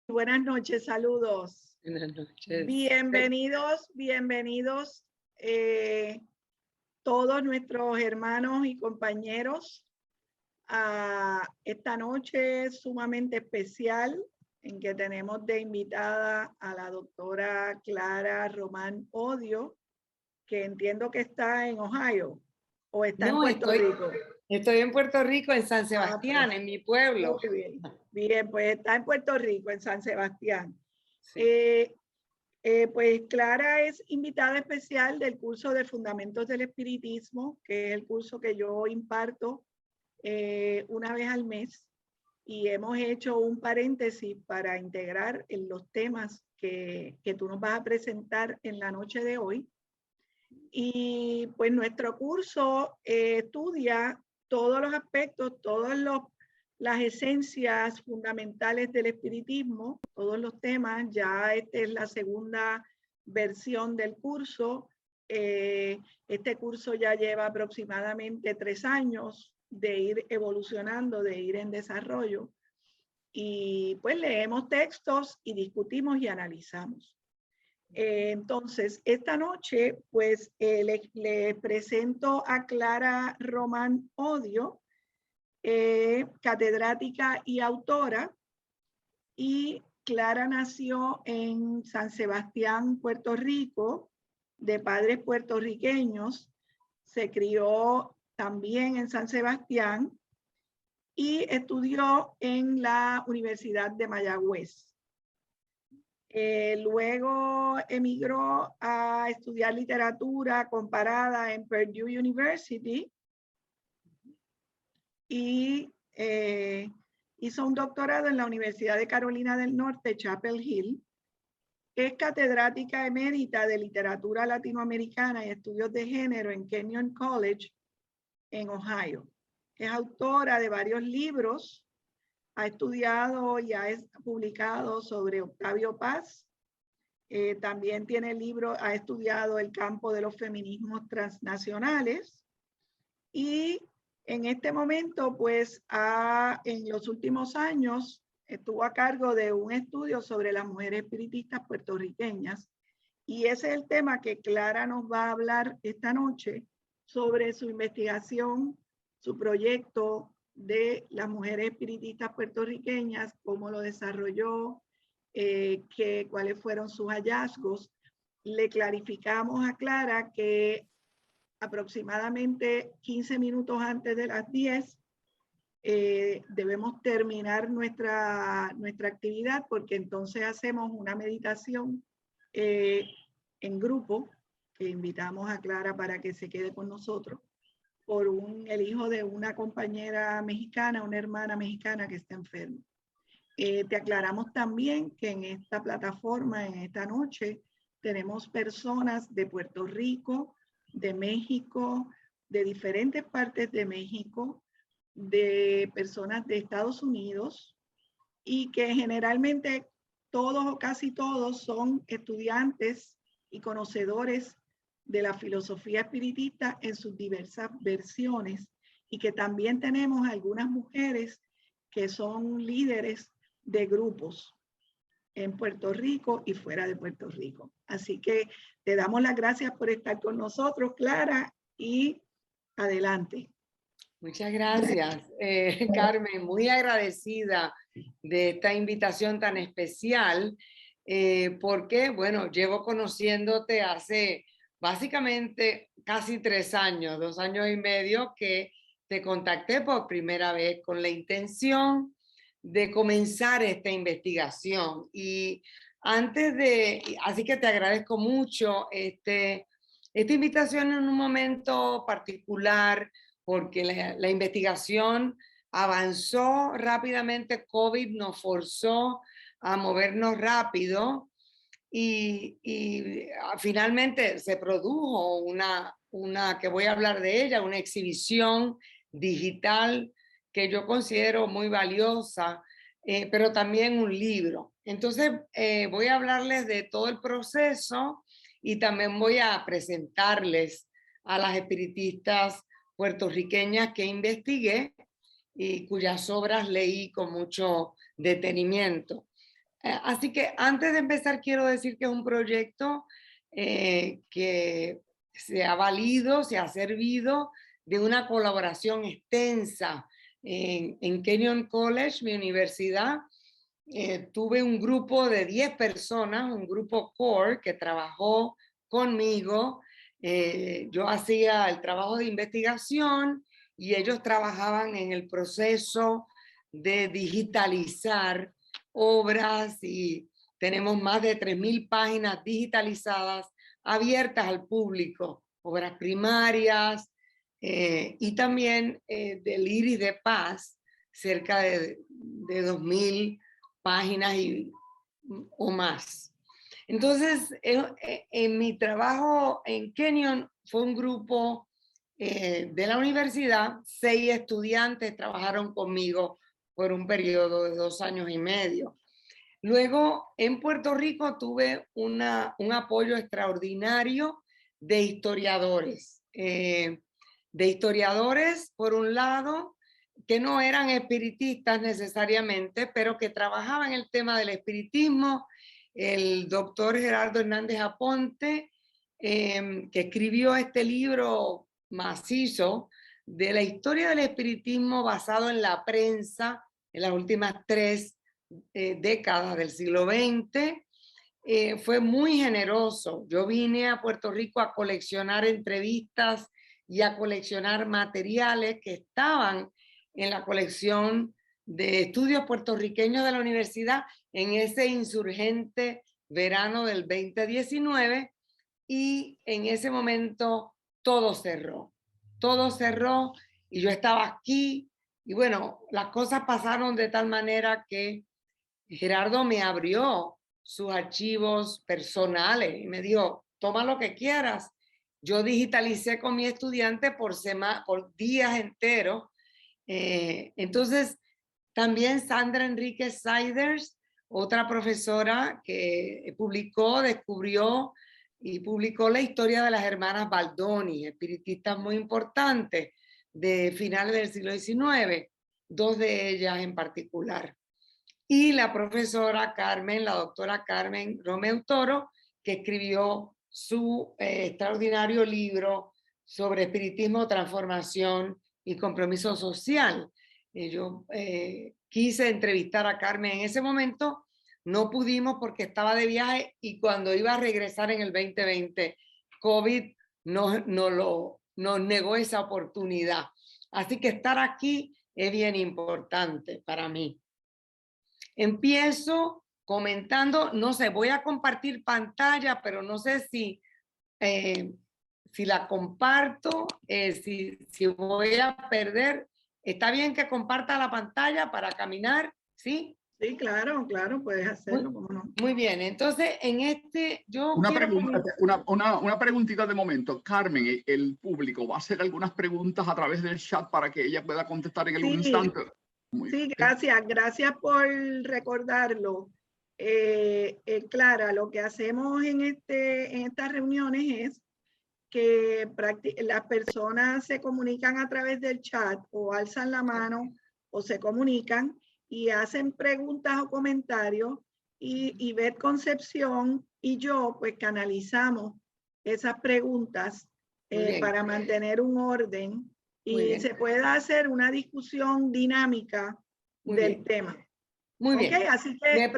Buenas noches, saludos. Buenas noches. Bienvenidos todos nuestros hermanos y compañeros a esta noche sumamente especial en que tenemos de invitada a la doctora Clara Román Odio, que entiendo que está en Ohio o está en Puerto Rico. Estoy en Puerto Rico, en San Sebastián, en mi pueblo. Muy bien. Bien, pues está en Puerto Rico, en San Sebastián. Sí. Pues Clara es invitada especial del curso de Fundamentos del Espiritismo, que es el curso que yo imparto una vez al mes, y hemos hecho un paréntesis para integrar en los temas que tú nos vas a presentar en la noche de hoy. Y pues nuestro curso estudia todos los aspectos, las esencias fundamentales del espiritismo, todos los temas. Ya esta es la segunda versión del curso. Este curso ya lleva aproximadamente 3 años de ir evolucionando, de ir en desarrollo. Y pues leemos textos y discutimos y analizamos. Entonces, esta noche, pues, le presento a Clara Román Odio, catedrática y autora, y Clara nació en San Sebastián, Puerto Rico, de padres puertorriqueños. Se crió también en San Sebastián y estudió en la Universidad de Mayagüez. Luego emigró a estudiar literatura comparada en Purdue University y hizo un doctorado en la Universidad de Carolina del Norte, Chapel Hill. Es catedrática emérita de literatura latinoamericana y estudios de género en Kenyon College en Ohio. Es autora de varios libros. Ha estudiado y ha publicado sobre Octavio Paz. También tiene libros, ha estudiado el campo de los feminismos transnacionales y en este momento, pues, en los últimos años estuvo a cargo de un estudio sobre las mujeres espiritistas puertorriqueñas, y ese es el tema que Clara nos va a hablar esta noche sobre su investigación, su proyecto de las mujeres espiritistas puertorriqueñas, cómo lo desarrolló, cuáles fueron sus hallazgos. Le clarificamos a Clara que aproximadamente 15 minutos antes de las 10 debemos terminar nuestra actividad, porque entonces hacemos una meditación en grupo, que invitamos a Clara para que se quede con nosotros, por el hijo de una compañera mexicana, una hermana mexicana que está enferma. Te aclaramos también que en esta plataforma, en esta noche, tenemos personas de Puerto Rico, de México, de diferentes partes de México, de personas de Estados Unidos, y que generalmente todos o casi todos son estudiantes y conocedores de la filosofía espiritista en sus diversas versiones, y que también tenemos algunas mujeres que son líderes de grupos en Puerto Rico y fuera de Puerto Rico. Así que te damos las gracias por estar con nosotros, Clara, y adelante. Muchas gracias, Carmen, muy agradecida de esta invitación tan especial, porque, bueno, llevo conociéndote hace básicamente casi 3 años, 2 años y medio, que te contacté por primera vez con la intención de comenzar esta investigación. Y así que te agradezco mucho esta invitación en un momento particular, porque la investigación avanzó rápidamente. COVID nos forzó a movernos rápido y finalmente se produjo una que voy a hablar de ella, una exhibición digital que yo considero muy valiosa, pero también un libro. Entonces voy a hablarles de todo el proceso y también voy a presentarles a las espiritistas puertorriqueñas que investigué y cuyas obras leí con mucho detenimiento. Así que antes de empezar quiero decir que es un proyecto que se ha valido, se ha servido de una colaboración extensa en Kenyon College, mi universidad. Tuve un grupo de 10 personas, un grupo core que trabajó conmigo. Yo hacía el trabajo de investigación y ellos trabajaban en el proceso de digitalizar obras y tenemos más de 3.000 páginas digitalizadas abiertas al público, obras primarias y también del Iris de Paz, cerca de 2.000 páginas o más. Entonces, en mi trabajo en Kenyon fue un grupo de la universidad, 6 estudiantes trabajaron conmigo por un periodo de 2 años y medio. Luego, en Puerto Rico tuve un apoyo extraordinario de historiadores. Por un lado, que no eran espiritistas necesariamente, pero que trabajaban el tema del espiritismo. El doctor Gerardo Hernández Aponte, que escribió este libro macizo de la historia del espiritismo basado en la prensa en las últimas 3 décadas del siglo XX, fue muy generoso. Yo vine a Puerto Rico a coleccionar entrevistas y a coleccionar materiales que estaban en la colección de estudios puertorriqueños de la universidad en ese insurgente verano del 2019 y en ese momento todo cerró y yo estaba aquí y bueno, las cosas pasaron de tal manera que Gerardo me abrió sus archivos personales y me dijo, toma lo que quieras. Yo digitalicé con mi estudiante por días enteros. Entonces, también Sandra Enríquez Siders, otra profesora que descubrió y publicó la historia de las hermanas Baldoni, espiritistas muy importantes de finales del siglo XIX, 2 de ellas en particular. Y la profesora Carmen, la doctora Carmen Romeu Toro, que escribió su extraordinario libro sobre espiritismo, transformación y compromiso social. Yo quise entrevistar a Carmen en ese momento, no pudimos porque estaba de viaje y cuando iba a regresar en el 2020, COVID nos negó esa oportunidad. Así que estar aquí es bien importante para mí. Empiezo comentando, no sé, voy a compartir pantalla, pero no sé si la comparto, si voy a perder. ¿Está bien que comparta la pantalla para caminar? ¿Sí? Sí, claro, puedes hacerlo, ¿cómo no? Muy bien, entonces una preguntita de momento. Carmen, el público va a hacer algunas preguntas a través del chat para que ella pueda contestar en algún instante. Sí, gracias por recordarlo. Clara, lo que hacemos en estas reuniones es que las personas se comunican a través del chat o alzan la mano o se comunican y hacen preguntas o comentarios y Beth Concepción y yo pues canalizamos esas preguntas para mantener un orden y se pueda hacer una discusión dinámica del tema. Muy bien. Así que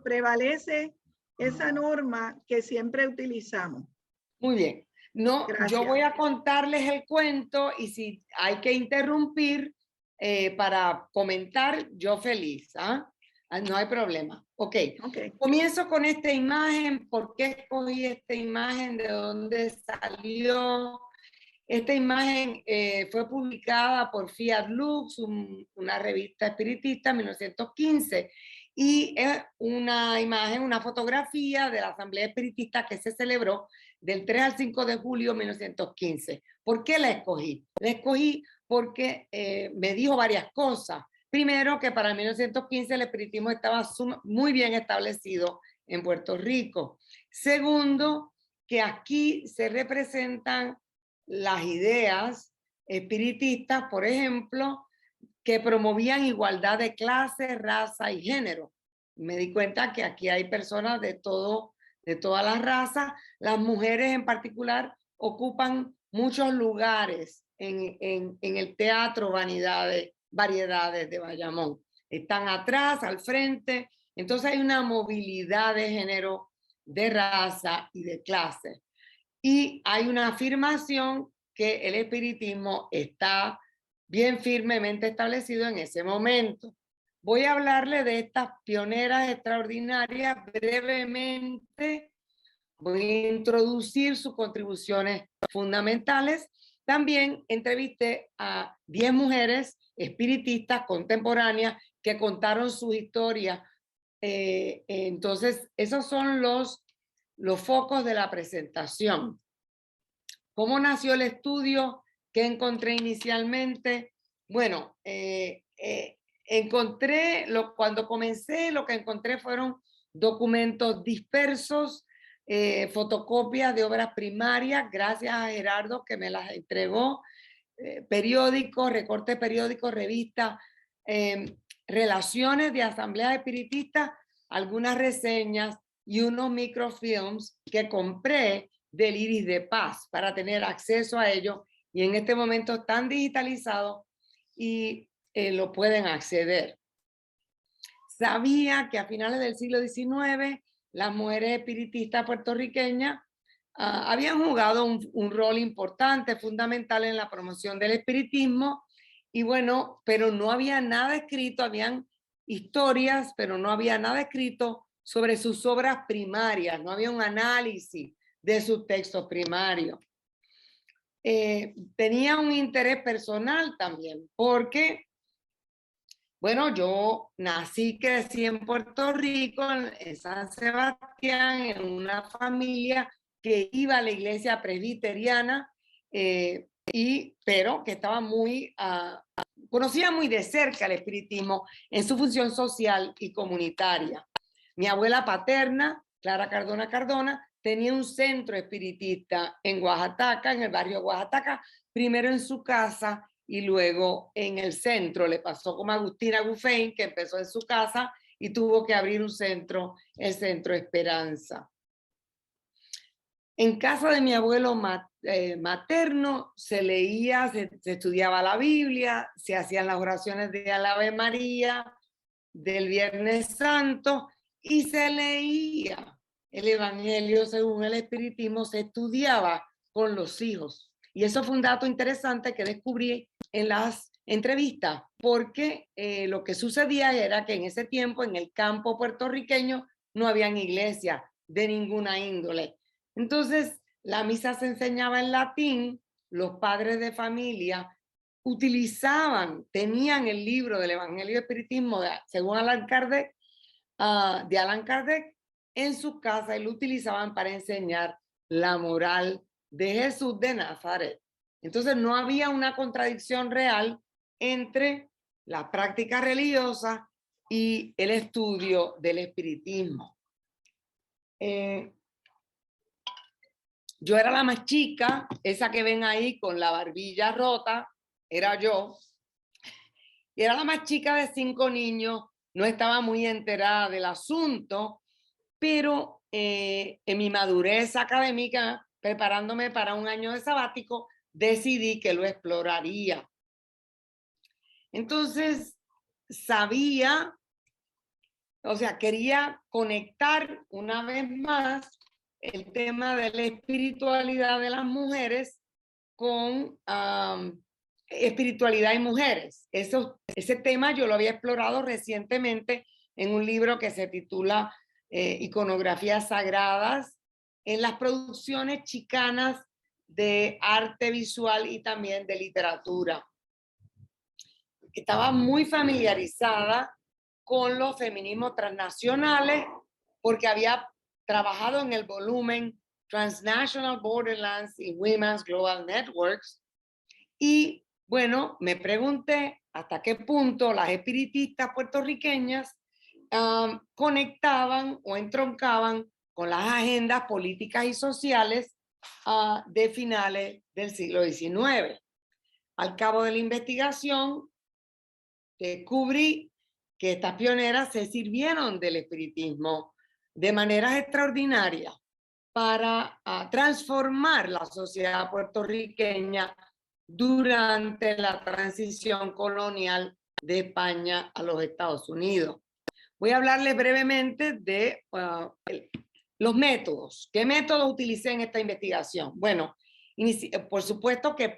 prevalece esa norma que siempre utilizamos. Muy bien. No, gracias. Yo voy a contarles el cuento y si hay que interrumpir para comentar, yo feliz. No hay problema. Okay. Comienzo con esta imagen. ¿Por qué escogí esta imagen? ¿De dónde salió? Esta imagen fue publicada por Fiat Lux, una revista espiritista, en 1915. Y es una imagen, una fotografía de la Asamblea Espiritista que se celebró del 3 al 5 de julio de 1915. ¿Por qué la escogí? La escogí porque me dijo varias cosas. Primero, que para 1915 el espiritismo estaba muy bien establecido en Puerto Rico. Segundo, que aquí se representan las ideas espiritistas, por ejemplo, que promovían igualdad de clase, raza y género. me di cuenta que aquí hay personas de todas las razas. Las mujeres en particular ocupan muchos lugares en el Teatro Variedades de Bayamón. Están atrás, al frente. Entonces hay una movilidad de género, de raza y de clase. Y hay una afirmación que el espiritismo está bien firmemente establecido en ese momento. Voy a hablarle de estas pioneras extraordinarias brevemente. Voy a introducir sus contribuciones fundamentales. También entrevisté a 10 mujeres espiritistas contemporáneas que contaron sus historias. Entonces, esos son los focos de la presentación. ¿Cómo nació el estudio que encontré inicialmente? Bueno, cuando comencé, lo que encontré fueron documentos dispersos, fotocopias de obras primarias, gracias a Gerardo que me las entregó, periódicos, recortes periódicos, revistas, relaciones de asambleas espiritistas, algunas reseñas y unos microfilms que compré del Iris de Paz para tener acceso a ellos, y en este momento están digitalizados y lo pueden acceder. Sabía que a finales del siglo XIX las mujeres espiritistas puertorriqueñas habían jugado un rol importante, fundamental en la promoción del espiritismo, y bueno, pero no había nada escrito, habían historias, pero no había nada escrito sobre sus obras primarias, no había un análisis de sus textos primarios. Tenía un interés personal también, porque, bueno, yo nací, crecí en Puerto Rico, en San Sebastián, en una familia que iba a la iglesia presbiteriana, pero que estaba conocía muy de cerca el espiritismo en su función social y comunitaria. Mi abuela paterna, Clara Cardona Cardona, tenía un centro espiritista en Oaxaca, en el barrio Oaxaca, primero en su casa y luego en el centro. Le pasó como a Agustina Gufein, que empezó en su casa y tuvo que abrir un centro, el Centro Esperanza. En casa de mi abuelo materno se leía, se estudiaba la Biblia, se hacían las oraciones de Ave María, del Viernes Santo, y se leía el Evangelio según el espiritismo, se estudiaba con los hijos. Y eso fue un dato interesante que descubrí en las entrevistas, porque lo que sucedía era que en ese tiempo en el campo puertorriqueño no habían iglesias de ninguna índole. Entonces, la misa se enseñaba en latín, los padres de familia tenían el libro del Evangelio y Espiritismo según Allan Kardec, de Allan Kardec, en su casa y lo utilizaban para enseñar la moral de Jesús de Nazaret. Entonces no había una contradicción real entre la práctica religiosa y el estudio del espiritismo. Yo era la más chica, esa que ven ahí con la barbilla rota, era yo. Y era la más chica de 5 niños, no estaba muy enterada del asunto, pero en mi madurez académica, preparándome para un año de sabático, decidí que lo exploraría. Entonces, quería conectar una vez más el tema de la espiritualidad de las mujeres con espiritualidad y mujeres. Ese tema yo lo había explorado recientemente en un libro que se titula Iconografías Sagradas en las producciones chicanas de arte visual y también de literatura. Estaba muy familiarizada con los feminismos transnacionales porque había trabajado en el volumen Transnational Borderlands y Women's Global Networks. Y bueno, me pregunté hasta qué punto las espiritistas puertorriqueñas conectaban o entroncaban con las agendas políticas y sociales de finales del siglo XIX. Al cabo de la investigación, descubrí que estas pioneras se sirvieron del espiritismo de maneras extraordinarias para transformar la sociedad puertorriqueña durante la transición colonial de España a los Estados Unidos. Voy a hablarles brevemente de los métodos. ¿Qué métodos utilicé en esta investigación? Bueno, por supuesto que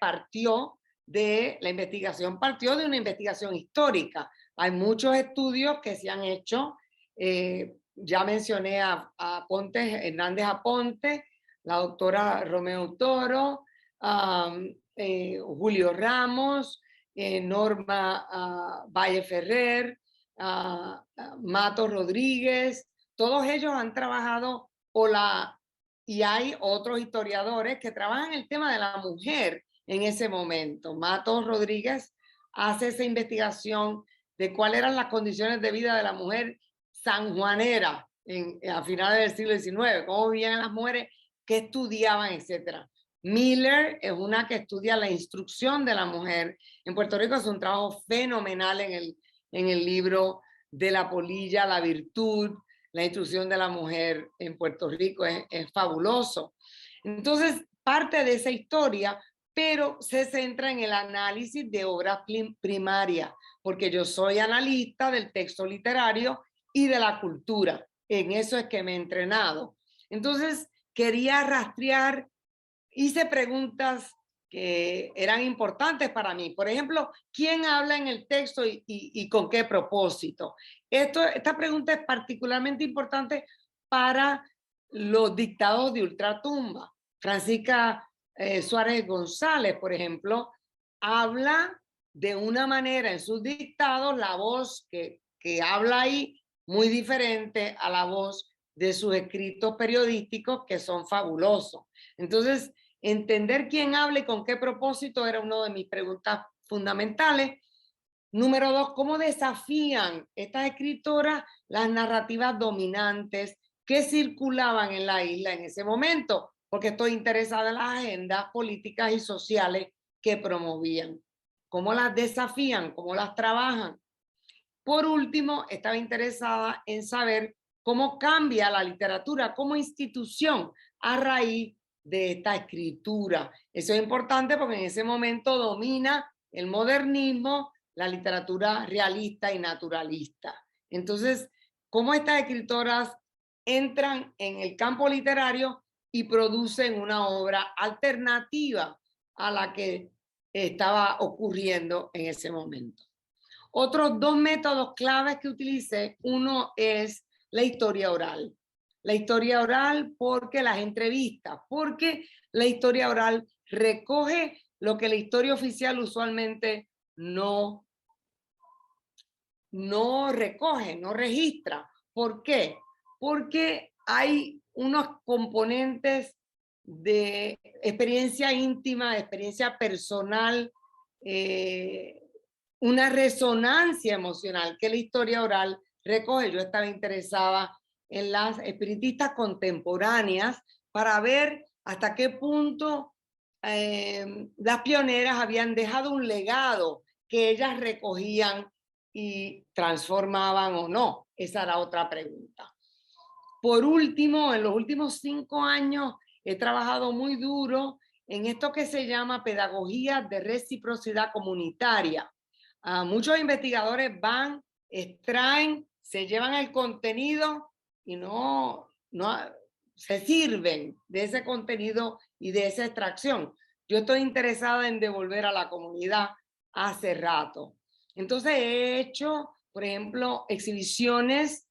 la investigación partió de una investigación histórica. Hay muchos estudios que se han hecho. Ya mencioné a Hernández Aponte, la doctora Romeo Toro, Julio Ramos, Norma Valle Ferrer, Mato Rodríguez. Todos ellos han trabajado y hay otros historiadores que trabajan el tema de la mujer en ese momento. Mato Rodríguez hace esa investigación de cuáles eran las condiciones de vida de la mujer sanjuanera a finales del siglo XIX, cómo vivían las mujeres, qué estudiaban, etc. Miller es una que estudia la instrucción de la mujer. En Puerto Rico es un trabajo fenomenal en el libro de la polilla, la virtud, la instrucción de la mujer en Puerto Rico. Es fabuloso. Entonces, parte de esa historia, pero se centra en el análisis de obras primarias, porque yo soy analista del texto literario y de la cultura. En eso es que me he entrenado. Entonces, quería rastrear, hice preguntas que eran importantes para mí. Por ejemplo, ¿quién habla en el texto y con qué propósito? Esta pregunta es particularmente importante para los dictados de ultratumba. Francisca Suárez González, por ejemplo, habla de una manera en sus dictados, la voz que habla ahí, muy diferente a la voz de sus escritos periodísticos, que son fabulosos. Entonces, entender quién habla y con qué propósito era una de mis preguntas fundamentales. Número 2, ¿cómo desafían estas escritoras las narrativas dominantes que circulaban en la isla en ese momento? Porque estoy interesada en las agendas políticas y sociales que promovían. ¿Cómo las desafían? ¿Cómo las trabajan? Por último, estaba interesada en saber cómo cambia la literatura como institución a raíz de esta escritura. Eso es importante porque en ese momento domina el modernismo, la literatura realista y naturalista. Entonces, cómo estas escritoras entran en el campo literario y producen una obra alternativa a la que estaba ocurriendo en ese momento. Otros dos métodos claves que utilicé, uno es la historia oral. La historia oral porque las entrevistas, porque la historia oral recoge lo que la historia oficial usualmente no recoge, no registra. ¿Por qué? Porque hay unos componentes de experiencia íntima, de experiencia personal, una resonancia emocional que la historia oral recoge. Yo estaba interesada en las espiritistas contemporáneas para ver hasta qué punto las pioneras habían dejado un legado que ellas recogían y transformaban o no. Esa era otra pregunta. Por último, en los últimos 5 años he trabajado muy duro en esto que se llama pedagogía de reciprocidad comunitaria. Muchos investigadores van, extraen, se llevan el contenido y no se sirven de ese contenido y de esa extracción. Yo estoy interesada en devolver a la comunidad hace rato. Entonces he hecho, por ejemplo, exhibiciones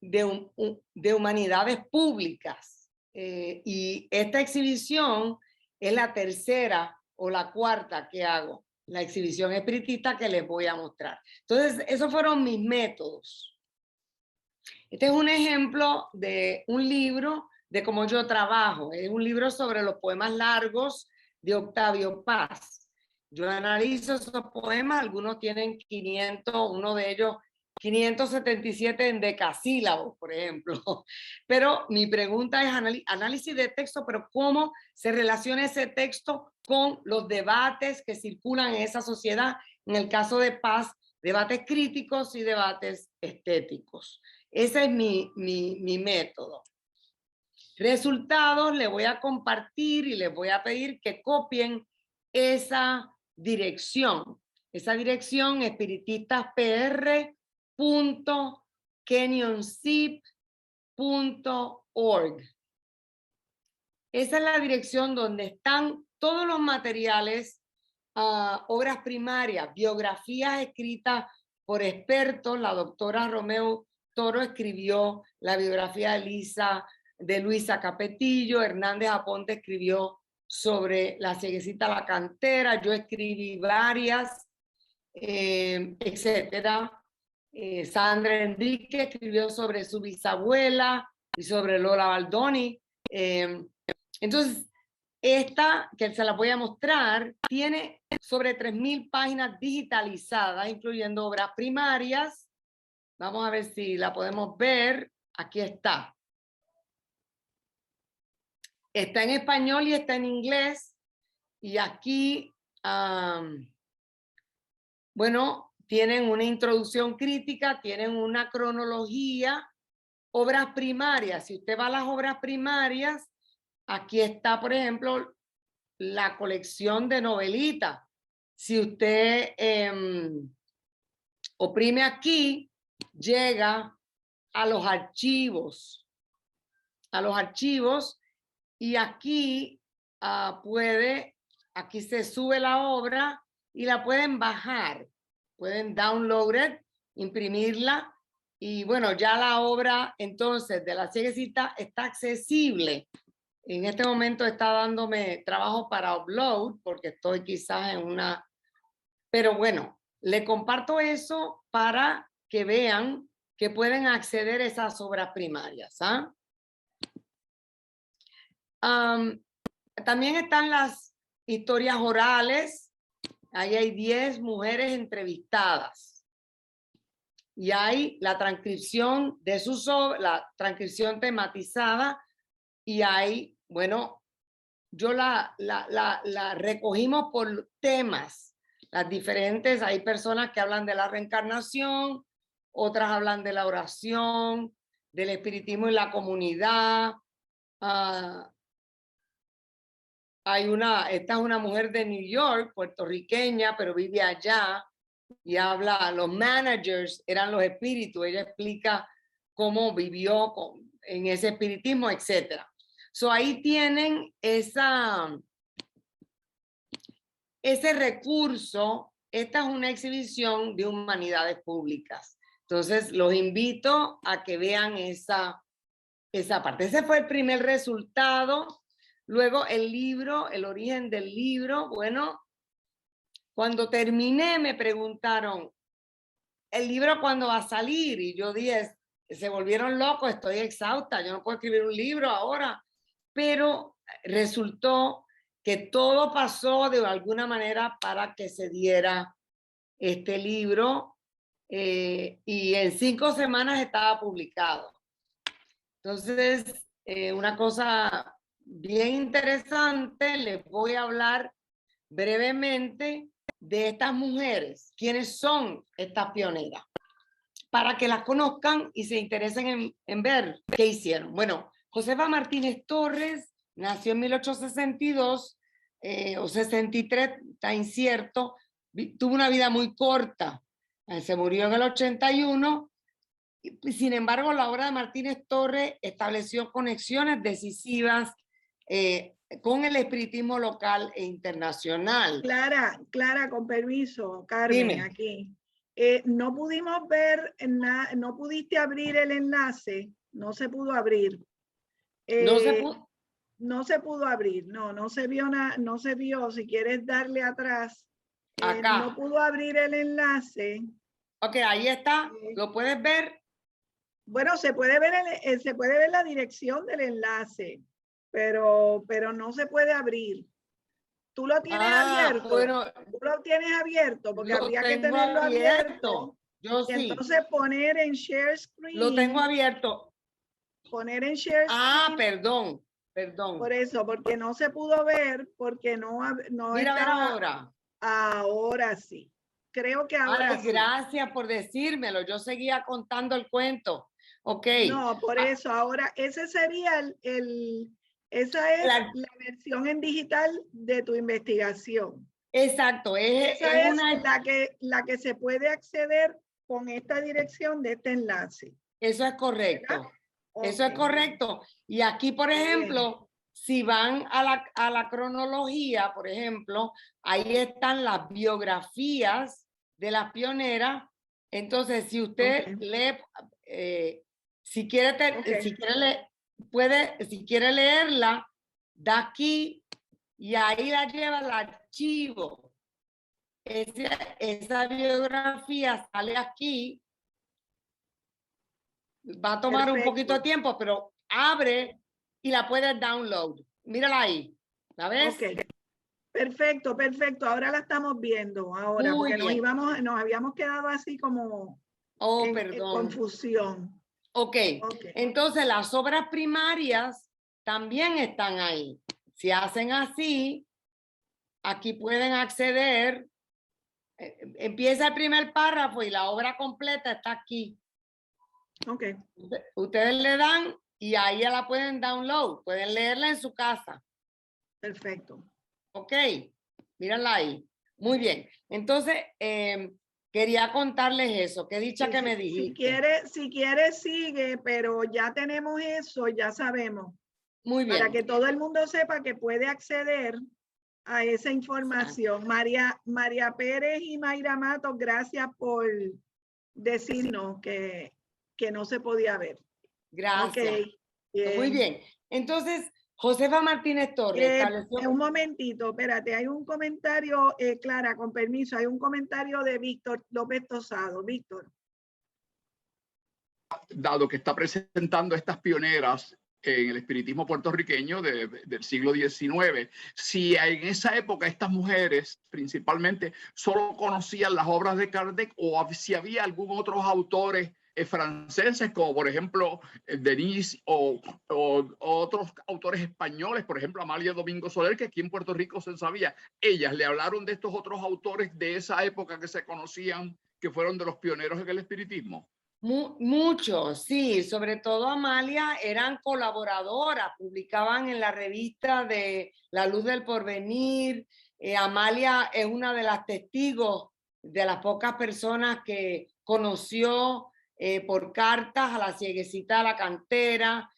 de humanidades públicas. Y esta exhibición es la tercera o la cuarta que hago, la exhibición espiritista que les voy a mostrar. Entonces, esos fueron mis métodos. Este es un ejemplo de un libro de cómo yo trabajo. Es un libro sobre los poemas largos de Octavio Paz. Yo analizo esos poemas, algunos tienen 500, uno de ellos 577 en decasílabos, por ejemplo. Pero mi pregunta es análisis de texto, pero cómo se relaciona ese texto con los debates que circulan en esa sociedad. En el caso de Paz, debates críticos y debates estéticos. Ese es mi método. Resultados, les voy a compartir y les voy a pedir que copien esa dirección. Esa dirección, espiritistas.canyonzip.org. Esa es la dirección donde están todos los materiales, obras primarias, biografías escritas por expertos. La doctora Romeo Toro escribió la biografía de Luisa Capetillo, Hernández Aponte escribió sobre la cieguecita La Cantera, yo escribí varias, etcétera. Sandra Enrique escribió sobre su bisabuela y sobre Lola Baldoni. Entonces, esta, que se la voy a mostrar, tiene sobre 3.000 páginas digitalizadas, incluyendo obras primarias. Vamos a ver si la podemos ver. Aquí está. Está en español y está en inglés. Y aquí, bueno, tienen una introducción crítica, tienen una cronología, obras primarias. Si usted va a las obras primarias, aquí está, por ejemplo, la colección de novelitas. Si usted oprime aquí, llega a los archivos. Y aquí aquí se sube la obra y la pueden bajar. Pueden download, imprimirla. Y bueno, ya la obra entonces de La Cieguecita está accesible. En este momento está dándome trabajo para upload porque estoy quizás en una... Pero bueno, le comparto eso para que vean que pueden acceder a esas obras primarias. También están las historias orales. Ahí hay 10 mujeres entrevistadas. Y hay la transcripción de sus obras, la transcripción tematizada. Y hay, bueno, yo la recogimos por temas. Las diferentes, hay personas que hablan de la reencarnación, otras hablan de la oración, del espiritismo en la comunidad. Esta es una mujer de New York, puertorriqueña, pero vive allá y habla, los managers eran los espíritus. Ella explica cómo vivió en ese espiritismo, etcétera. So ahí tienen ese recurso. Esta es una exhibición de humanidades públicas. Entonces los invito a que vean esa parte. Ese fue el primer resultado. Luego el libro, el origen del libro. Bueno, cuando terminé me preguntaron, ¿el libro cuándo va a salir? Y yo dije, se volvieron locos, estoy exhausta, yo no puedo escribir un libro ahora. Pero resultó que todo pasó de alguna manera para que se diera este libro y en 5 semanas estaba publicado. Entonces, una cosa bien interesante, les voy a hablar brevemente de estas mujeres. ¿Quiénes son estas pioneras? Para que las conozcan y se interesen en ver qué hicieron. Bueno, Josefa Martínez Torres nació en 1862 o 63, está incierto. Tuvo una vida muy corta. Se murió en el 81. Sin embargo, la obra de Martínez Torres estableció conexiones decisivas con el espiritismo local e internacional. Clara, con permiso, Carmen, Dime. aquí. No pudimos ver, no pudiste abrir el enlace, no se pudo abrir. No se pudo. No se pudo abrir, no se vio nada, no se vio. Si quieres darle atrás, Acá. no pudo abrir el enlace. Ok, ahí está, ¿lo puedes ver? Bueno, se puede ver la dirección del enlace, pero no se puede abrir. Tú lo tienes abierto. Bueno, tú lo tienes abierto porque lo habría que tengo tenerlo abierto. Yo y sí. Entonces poner en share screen. Lo tengo abierto. Poner en share screen. Perdón. Por eso, porque no se pudo ver, porque no Mira, estaba. ver ahora. Ahora sí. creo que ahora Ay, sí. gracias por decírmelo. Yo seguía contando el cuento. Ok. No, por eso ahora ese sería esa es La- la versión en digital de tu investigación. exacto. Esa es una, la que se puede acceder con esta dirección de este enlace. eso es correcto. ¿Verdad? Eso es Ok. correcto. Y aquí, por ejemplo, si van a la cronología, por ejemplo, ahí están las biografías de las pioneras. Entonces, si usted Ok. lee, si quiere, Ok. si quiere si quiere leerla, da aquí y ahí la lleva al archivo. Esa biografía sale aquí. Va a tomar un poquito de Perfecto. tiempo, pero abre y la puedes download. Mírala ahí. ¿La ves? Ok. Perfecto, perfecto. Ahora la estamos viendo ahora, Muy porque bien. nos habíamos quedado así como Oh, en perdón. confusión. Ok. Ok. Entonces las obras primarias también están ahí. Si hacen así, aquí pueden acceder. Empieza el primer párrafo y la obra completa está aquí. Ok. Ustedes le dan y ahí ya la pueden download. Pueden leerla en su casa. Perfecto. Ok, mírala ahí. Muy bien. Entonces, quería contarles eso. Qué dicha que me dijiste. Si quiere, sigue, pero ya tenemos eso, ya sabemos. Muy bien. Para que todo el mundo sepa que puede acceder a esa información. María Pérez y Mayra Matos, gracias por decirnos que no se podía ver. Gracias. Ok. Bien. Muy bien. Entonces, Josefa Martínez Torres estableció. Un momentito, espérate, hay un comentario, Clara, con permiso, hay un comentario de Víctor López Tosado. Víctor. Dado que está presentando estas pioneras en el espiritismo puertorriqueño del siglo XIX, si en esa época estas mujeres principalmente solo conocían las obras de Kardec o si había algún otros autores franceses, como por ejemplo Denis o otros autores españoles, por ejemplo Amalia Domingo Soler, que aquí en Puerto Rico se sabía. Ellas le hablaron de estos otros autores de esa época que se conocían, que fueron de los pioneros en el espiritismo. Muchos, sí, sobre todo Amalia, eran colaboradoras, publicaban en la revista de La Luz del Porvenir. Amalia es una de las testigos de las pocas personas que conoció por cartas a la cieguecita de la cantera.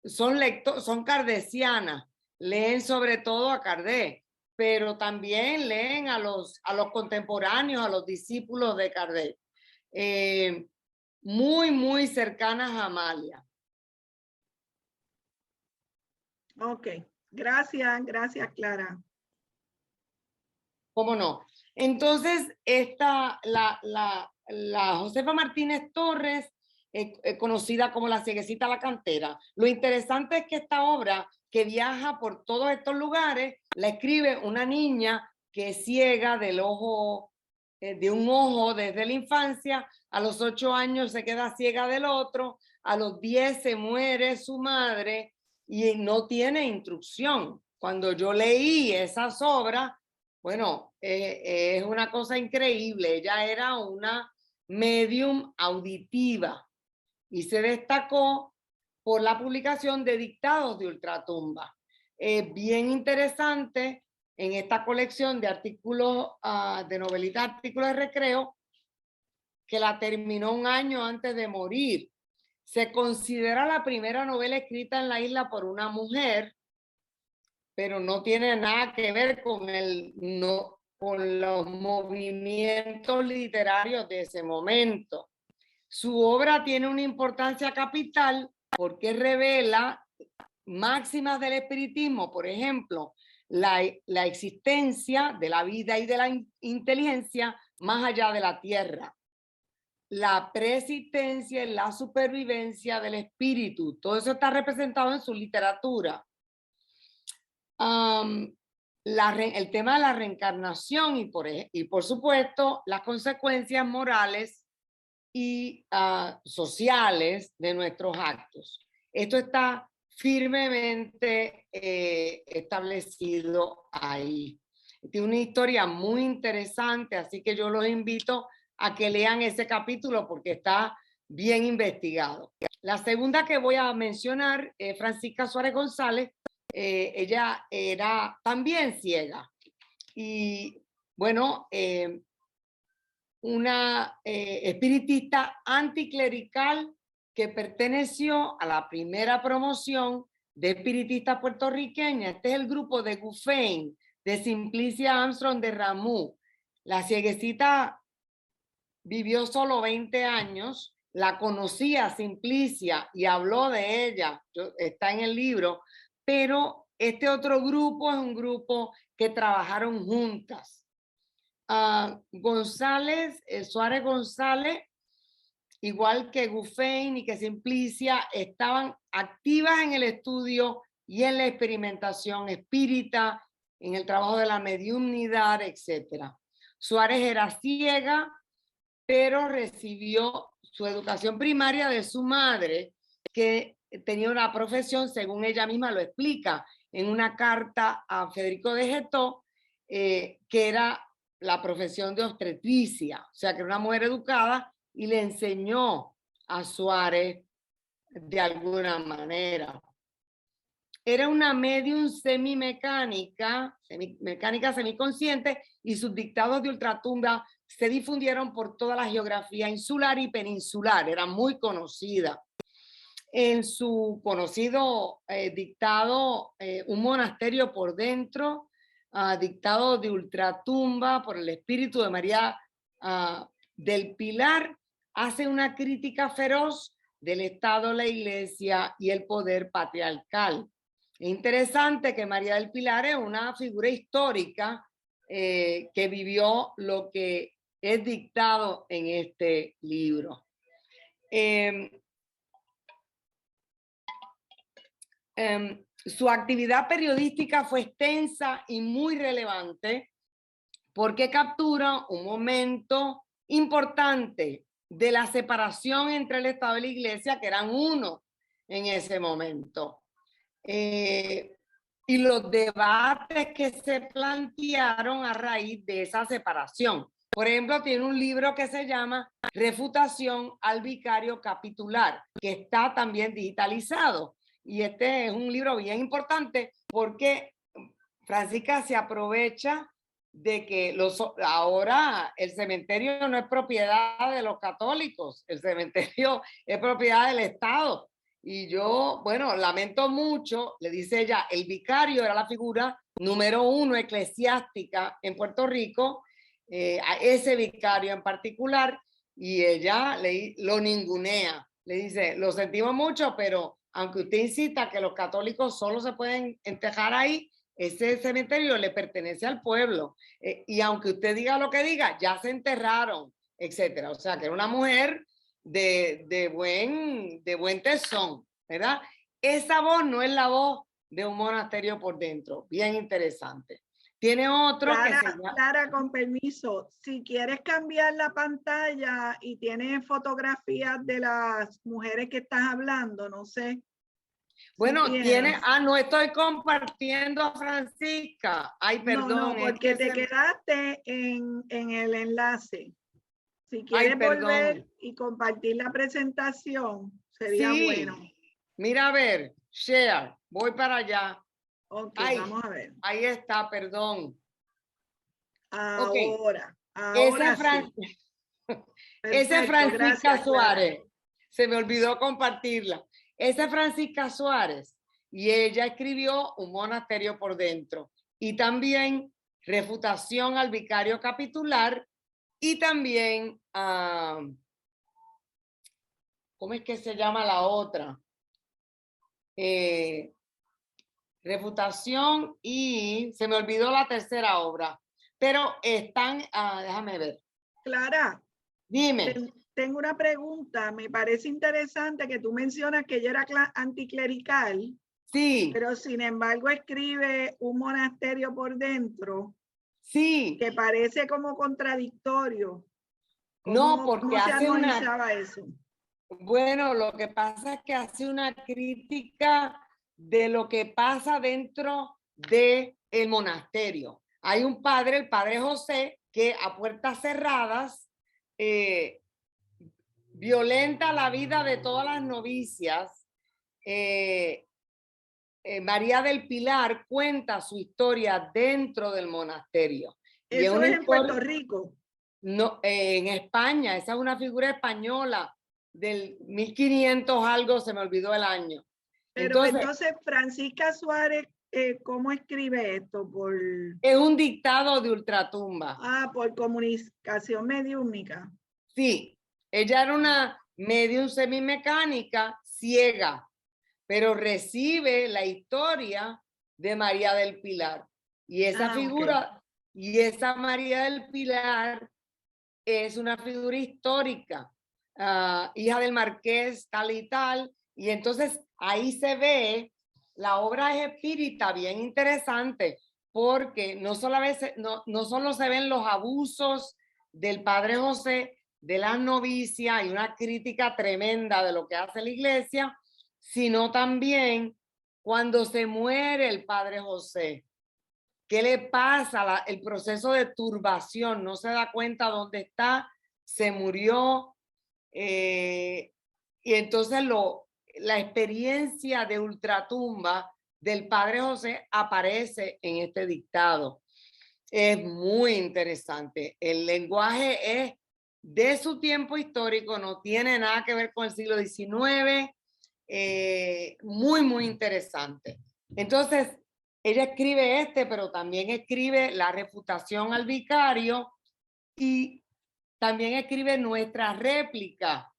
Son kardecianas, leen sobre todo a Kardec, pero también leen a los contemporáneos, a los discípulos de Kardec. Muy cercanas a Amalia. Ok, gracias Clara. ¿Cómo no? Entonces, la Josefa Martínez Torres, conocida como la cieguecita la cantera. Lo interesante es que esta obra, que viaja por todos estos lugares, la escribe una niña que es ciega del ojo, de un ojo desde la infancia. A los 8 años se queda ciega del otro, a los 10 se muere su madre y no tiene instrucción. Cuando yo leí esas obras, bueno, es una cosa increíble. Ella era una medium auditiva y se destacó por la publicación de Dictados de Ultratumba. Bien interesante en esta colección de artículos, de novelitas, artículos de recreo, que la terminó un año antes de morir. Se considera la primera novela escrita en la isla por una mujer, pero no tiene nada que ver con con los movimientos literarios de ese momento. Su obra tiene una importancia capital porque revela máximas del espiritismo, por ejemplo, la existencia de la vida y de la inteligencia más allá de la tierra, la persistencia y la supervivencia del espíritu. Todo eso está representado en su literatura. El tema de la reencarnación y por supuesto las consecuencias morales y sociales de nuestros actos. Esto está firmemente establecido ahí. Tiene una historia muy interesante, así que yo los invito a que lean ese capítulo porque está bien investigado. La segunda que voy a mencionar es Francisca Suárez González. Ella era también ciega y bueno, una espiritista anticlerical que perteneció a la primera promoción de espiritistas puertorriqueñas. Este es el grupo de Gufain, de Simplicia Armstrong de Ramu. La cieguecita vivió solo 20 años, la conocía Simplicia y habló de ella, está en el libro, pero este otro grupo es un grupo que trabajaron juntas. González, Suárez González, igual que Gufain y que Simplicia, estaban activas en el estudio y en la experimentación espírita, en el trabajo de la mediumnidad, etc. Suárez era ciega, pero recibió su educación primaria de su madre, que tenía una profesión, según ella misma lo explica, en una carta a Federico de Getó, que era la profesión de obstetricia, o sea, que era una mujer educada y le enseñó a Suárez de alguna manera. Era una medium semimecánica semiconsciente, y sus dictados de ultratumba se difundieron por toda la geografía insular y peninsular, era muy conocida. En su conocido dictado, Un monasterio por dentro, dictado de ultratumba por el espíritu de María del Pilar, hace una crítica feroz del Estado, la Iglesia y el poder patriarcal. Es interesante que María del Pilar es una figura histórica que vivió lo que es dictado en este libro. Su actividad periodística fue extensa y muy relevante porque captura un momento importante de la separación entre el Estado y la Iglesia, que eran uno en ese momento. Y los debates que se plantearon a raíz de esa separación. Por ejemplo, tiene un libro que se llama Refutación al Vicario Capitular, que está también digitalizado. Y este es un libro bien importante porque Francisca se aprovecha de que ahora el cementerio no es propiedad de los católicos, el cementerio es propiedad del Estado. Y yo, bueno, lamento mucho, le dice ella, el vicario era la figura número 1 eclesiástica en Puerto Rico, a ese vicario en particular, y ella lo ningunea, le dice, lo sentimos mucho, pero aunque usted insista que los católicos solo se pueden enterrar ahí, ese cementerio le pertenece al pueblo, y aunque usted diga lo que diga, ya se enterraron, etcétera. O sea, que era una mujer de buen tesón, ¿verdad? Esa voz no es la voz de Un monasterio por dentro. Bien interesante. Tiene otro Clara, que se llama... Clara, con permiso, si quieres cambiar la pantalla y tienes fotografías de las mujeres que estás hablando, no sé. Bueno, si tiene... no estoy compartiendo a Francisca. Ay, perdón. No, porque es que te quedaste en el enlace. Si Ay, quieres volver y compartir la presentación, sería bueno. Mira, a ver, share, voy para allá. Ok, Ay, vamos a ver. Ahí está, perdón. Ahora, sí. Esa es Francisca gracias, Suárez. Se me olvidó compartirla. Esa es Francisca Suárez y ella escribió Un monasterio por dentro y también Refutación al Vicario Capitular y también, ¿cómo es que se llama la otra? Refutación y se me olvidó la tercera obra, pero están, déjame ver. Clara, dime. Tengo una pregunta. Me parece interesante que tú mencionas que ella era anticlerical. Sí. Pero sin embargo escribe Un monasterio por dentro. Sí. Que parece como contradictorio. No, porque ¿cómo se armonizaba eso? Bueno, lo que pasa es que hace una crítica de lo que pasa dentro del monasterio. hay un padre, el padre José, que a puertas cerradas violenta la vida de todas las novicias. María del Pilar cuenta su historia dentro del monasterio. Y Eso una es en Puerto historia, Rico. no, en España, esa es una figura española del 1500 algo, se me olvidó el año. Pero entonces Francisca Suárez, ¿cómo escribe esto? Es un dictado de ultratumba. Por comunicación mediúmica. Sí, ella era una medium semimecánica ciega, pero recibe la historia de María del Pilar. Y esa figura, y esa María del Pilar es una figura histórica, hija del marqués tal y tal. Y entonces ahí se ve, la obra es espírita bien interesante, porque no solo se ven los abusos del padre José, de las novicias, y una crítica tremenda de lo que hace la iglesia, sino también cuando se muere el padre José. ¿Qué le pasa? El proceso de turbación, no se da cuenta dónde está, se murió. Y entonces la experiencia de ultratumba del padre José aparece en este dictado. Es muy interesante. El lenguaje es de su tiempo histórico, no tiene nada que ver con el siglo XIX. Muy, muy interesante. Entonces, ella escribe pero también escribe la refutación al vicario y también escribe nuestra réplica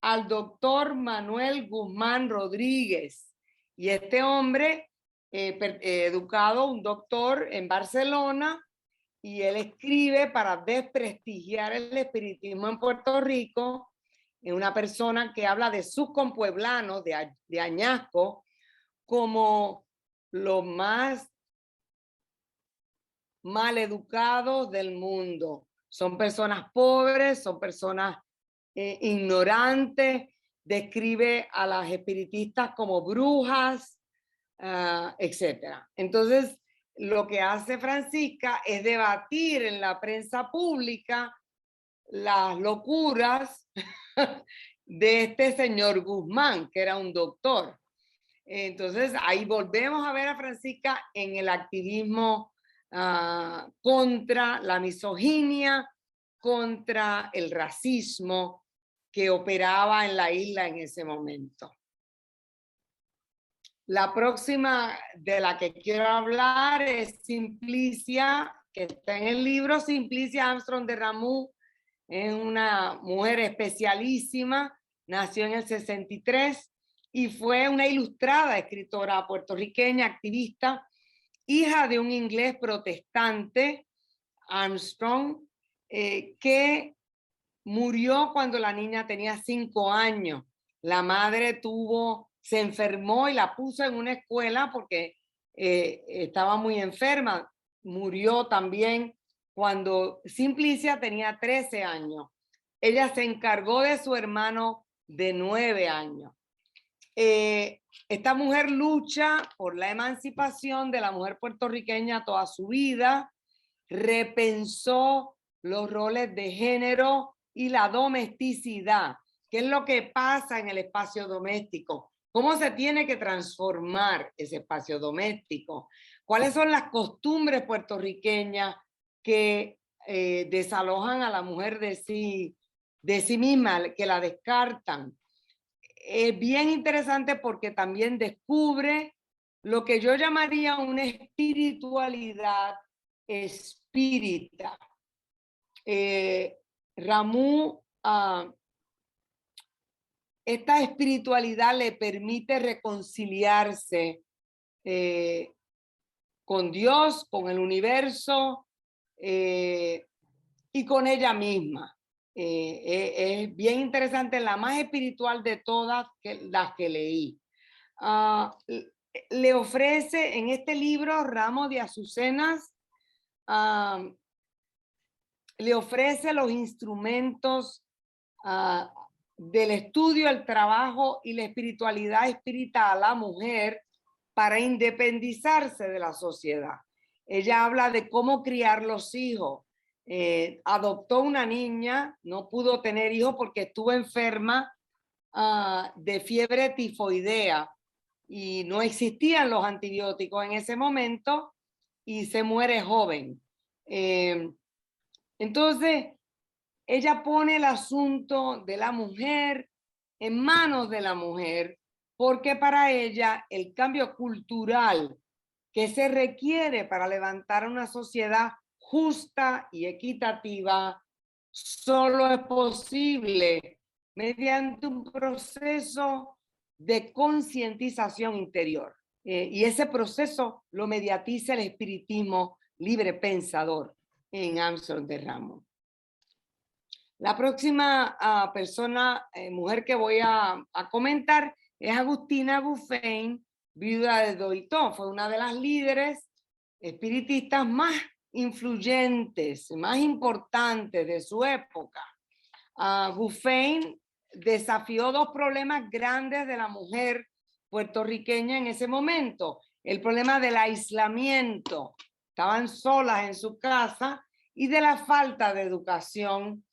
al doctor Manuel Guzmán Rodríguez. Y este hombre, educado, un doctor en Barcelona, y él escribe para desprestigiar el espiritismo en Puerto Rico, en una persona que habla de sus compueblanos, de Añasco, como los más mal educados del mundo. Son personas pobres, son personas ignorantes, describe a las espiritistas como brujas, etc. Entonces, lo que hace Francisca es debatir en la prensa pública las locuras de este señor Guzmán, que era un doctor. Entonces, ahí volvemos a ver a Francisca en el activismo contra la misoginia, contra el racismo que operaba en la isla en ese momento. La próxima de la que quiero hablar es Simplicia, que está en el libro. Simplicia Armstrong de Ramus es una mujer especialísima, nació en el 63 y fue una ilustrada escritora puertorriqueña, activista, hija de un inglés protestante, Armstrong, que murió cuando la niña tenía 5 años. La madre se enfermó y la puso en una escuela porque estaba muy enferma. Murió también cuando Simplicia tenía 13 años. Ella se encargó de su hermano de 9 años. Esta mujer lucha por la emancipación de la mujer puertorriqueña toda su vida, repensó los roles de género y la domesticidad. ¿Qué es lo que pasa en el espacio doméstico? ¿Cómo se tiene que transformar ese espacio doméstico? ¿Cuáles son las costumbres puertorriqueñas que desalojan a la mujer de sí misma, que la descartan? Es bien interesante porque también descubre lo que yo llamaría una espiritualidad espírita. Ramus, esta espiritualidad le permite reconciliarse con Dios, con el universo y con ella misma. Es bien interesante, la más espiritual de todas las que leí. Le ofrece en este libro, Ramos de Azucenas, le ofrece los instrumentos del estudio, el trabajo y la espiritualidad espírita a la mujer para independizarse de la sociedad. ella habla de cómo criar los hijos. Adoptó una niña, no pudo tener hijos porque estuvo enferma de fiebre tifoidea y no existían los antibióticos en ese momento y se muere joven. Entonces, ella pone el asunto de la mujer en manos de la mujer, porque para ella el cambio cultural que se requiere para levantar una sociedad justa y equitativa solo es posible mediante un proceso de concientización interior. Y ese proceso lo mediatiza el espiritismo libre pensador en Armstrong de Ramos. La próxima mujer que voy a comentar es Agustina Guffain, viuda de Doitó. Fue una de las líderes espiritistas más influyentes, más importantes de su época. Guffain desafió dos problemas grandes de la mujer puertorriqueña en ese momento. El problema del aislamiento, estaban solas en su casa, y de la falta de educación.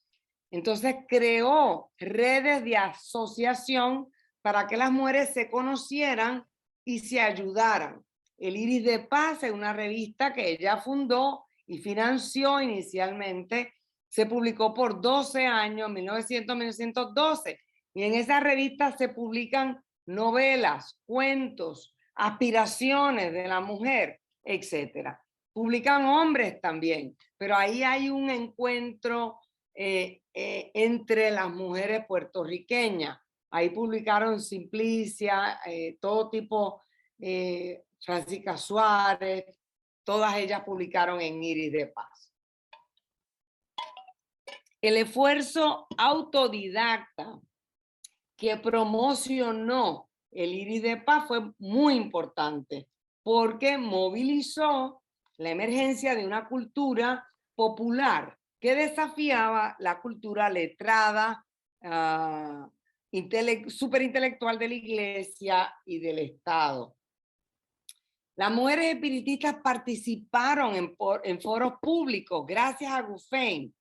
Entonces creó redes de asociación para que las mujeres se conocieran y se ayudaran. El Iris de Paz es una revista que ella fundó y financió inicialmente. Se publicó por 12 años, 1900-1912. Y en esa revista se publican novelas, cuentos, aspiraciones de la mujer, etc. Publican hombres también, pero ahí hay un encuentro entre las mujeres puertorriqueñas. Ahí publicaron Simplicia, todo tipo, Francisca Suárez, todas ellas publicaron en Iris de Paz. El esfuerzo autodidacta que promocionó el Iris de Paz fue muy importante porque movilizó la emergencia de una cultura popular que desafiaba la cultura letrada, superintelectual de la Iglesia y del Estado. Las mujeres espiritistas participaron en foros públicos gracias a Guffain.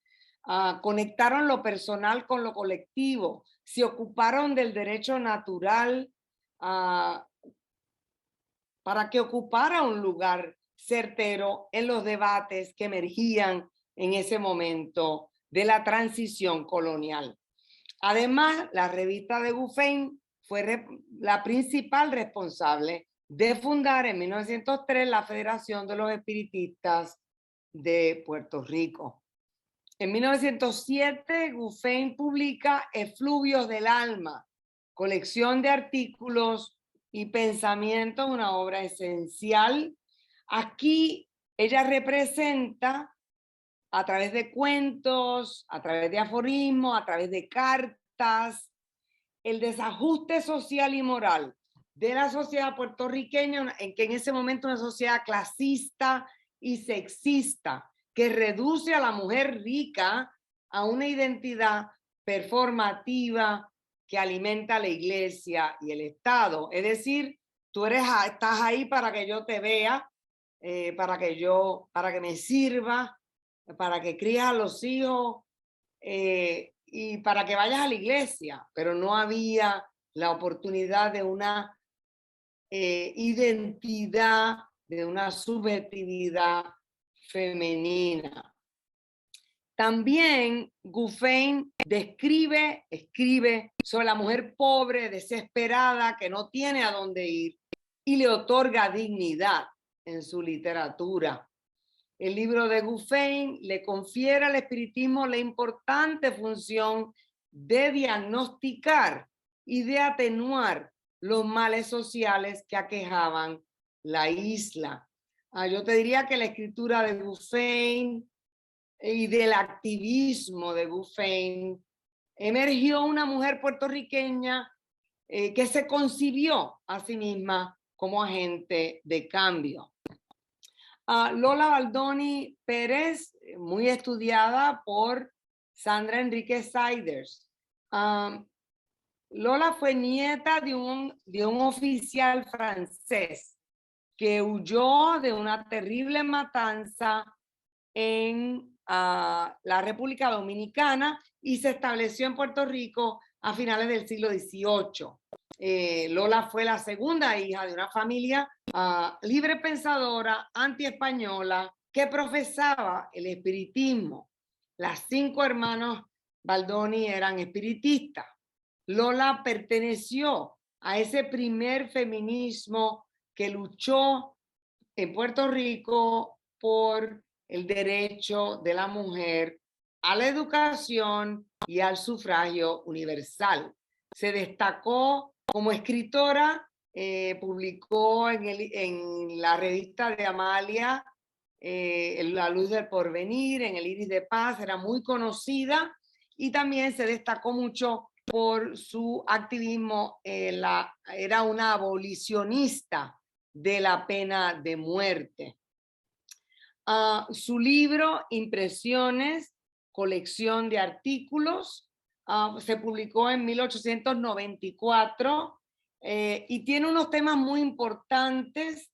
Conectaron lo personal con lo colectivo, se ocuparon del derecho natural para que ocupara un lugar certero en los debates que emergían en ese momento de la transición colonial. Además, la revista de Guffain fue la principal responsable de fundar en 1903 la Federación de los Espiritistas de Puerto Rico. En 1907, Guffain publica Efluvios del Alma, colección de artículos y pensamientos, una obra esencial. Aquí ella representa a través de cuentos, a través de aforismos, a través de cartas, el desajuste social y moral de la sociedad puertorriqueña, en que en ese momento una sociedad clasista y sexista, que reduce a la mujer rica a una identidad performativa que alimenta a la iglesia y el Estado. Es decir, tú estás ahí para que yo te vea, para que me sirva, para que críes a los hijos y para que vayas a la iglesia, pero no había la oportunidad de una identidad, de una subjetividad femenina. También Guffain escribe sobre la mujer pobre, desesperada, que no tiene a dónde ir, y le otorga dignidad en su literatura. El libro de Guffain le confiere al espiritismo la importante función de diagnosticar y de atenuar los males sociales que aquejaban la isla. Yo te diría que la escritura de Guffain y del activismo de Guffain emergió una mujer puertorriqueña que se concibió a sí misma como agente de cambio. Lola Baldoni Pérez, muy estudiada por Sandra Enríquez Siders. Lola fue nieta de un oficial francés que huyó de una terrible matanza en la República Dominicana y se estableció en Puerto Rico a finales del siglo XVIII. Lola fue la segunda hija de una familia libre pensadora, antiespañola, que profesaba el espiritismo. Las 5 hermanos Baldoni eran espiritistas. Lola perteneció a ese primer feminismo que luchó en Puerto Rico por el derecho de la mujer a la educación y al sufragio universal. Se destacó como escritora, publicó en la revista de Amalia, La Luz del Porvenir, en el Iris de Paz, era muy conocida y también se destacó mucho por su activismo. Era una abolicionista de la pena de muerte. Su libro, Impresiones, colección de artículos, se publicó en 1894 y tiene unos temas muy importantes.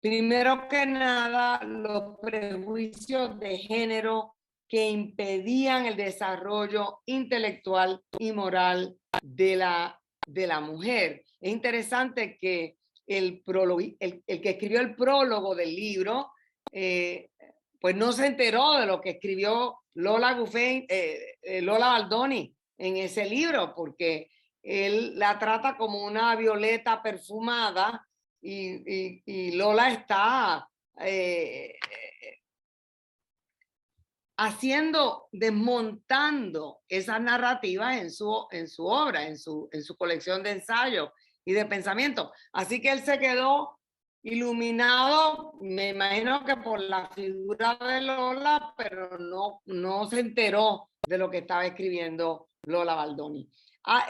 Primero que nada, los prejuicios de género que impedían el desarrollo intelectual y moral de la mujer. Es interesante que el que escribió el prólogo del libro, pues no se enteró de lo que escribió Lola Baldoni en ese libro, porque él la trata como una violeta perfumada y Lola está desmontando esas narrativas en su obra, en su colección de ensayos y de pensamiento. Así que él se quedó iluminado, me imagino que por la figura de Lola, pero no se enteró de lo que estaba escribiendo Lola Baldoni.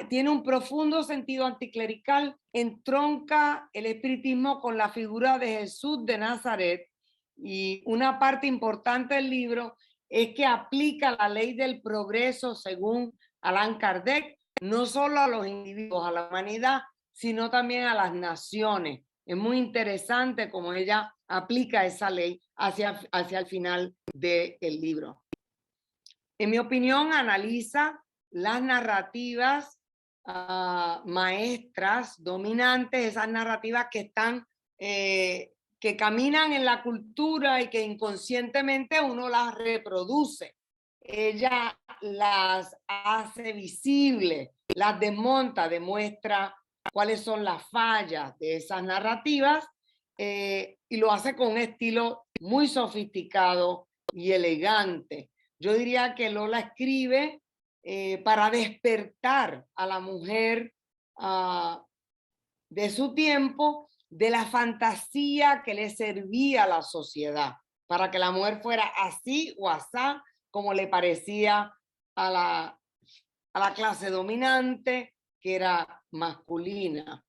Tiene un profundo sentido anticlerical, entronca el espiritismo con la figura de Jesús de Nazaret, y una parte importante del libro es que aplica la ley del progreso según Allan Kardec, no solo a los individuos, a la humanidad, sino también a las naciones. Es muy interesante cómo ella aplica esa ley hacia el final del libro. En mi opinión, analiza las narrativas maestras, dominantes, esas narrativas que están, que caminan en la cultura y que inconscientemente uno las reproduce. Ella las hace visibles, las desmonta, demuestra cuáles son las fallas de esas narrativas y lo hace con un estilo muy sofisticado y elegante. Yo diría que Lola escribe para despertar a la mujer de su tiempo de la fantasía que le servía a la sociedad, para que la mujer fuera así o asá como le parecía a la clase dominante, que era masculina.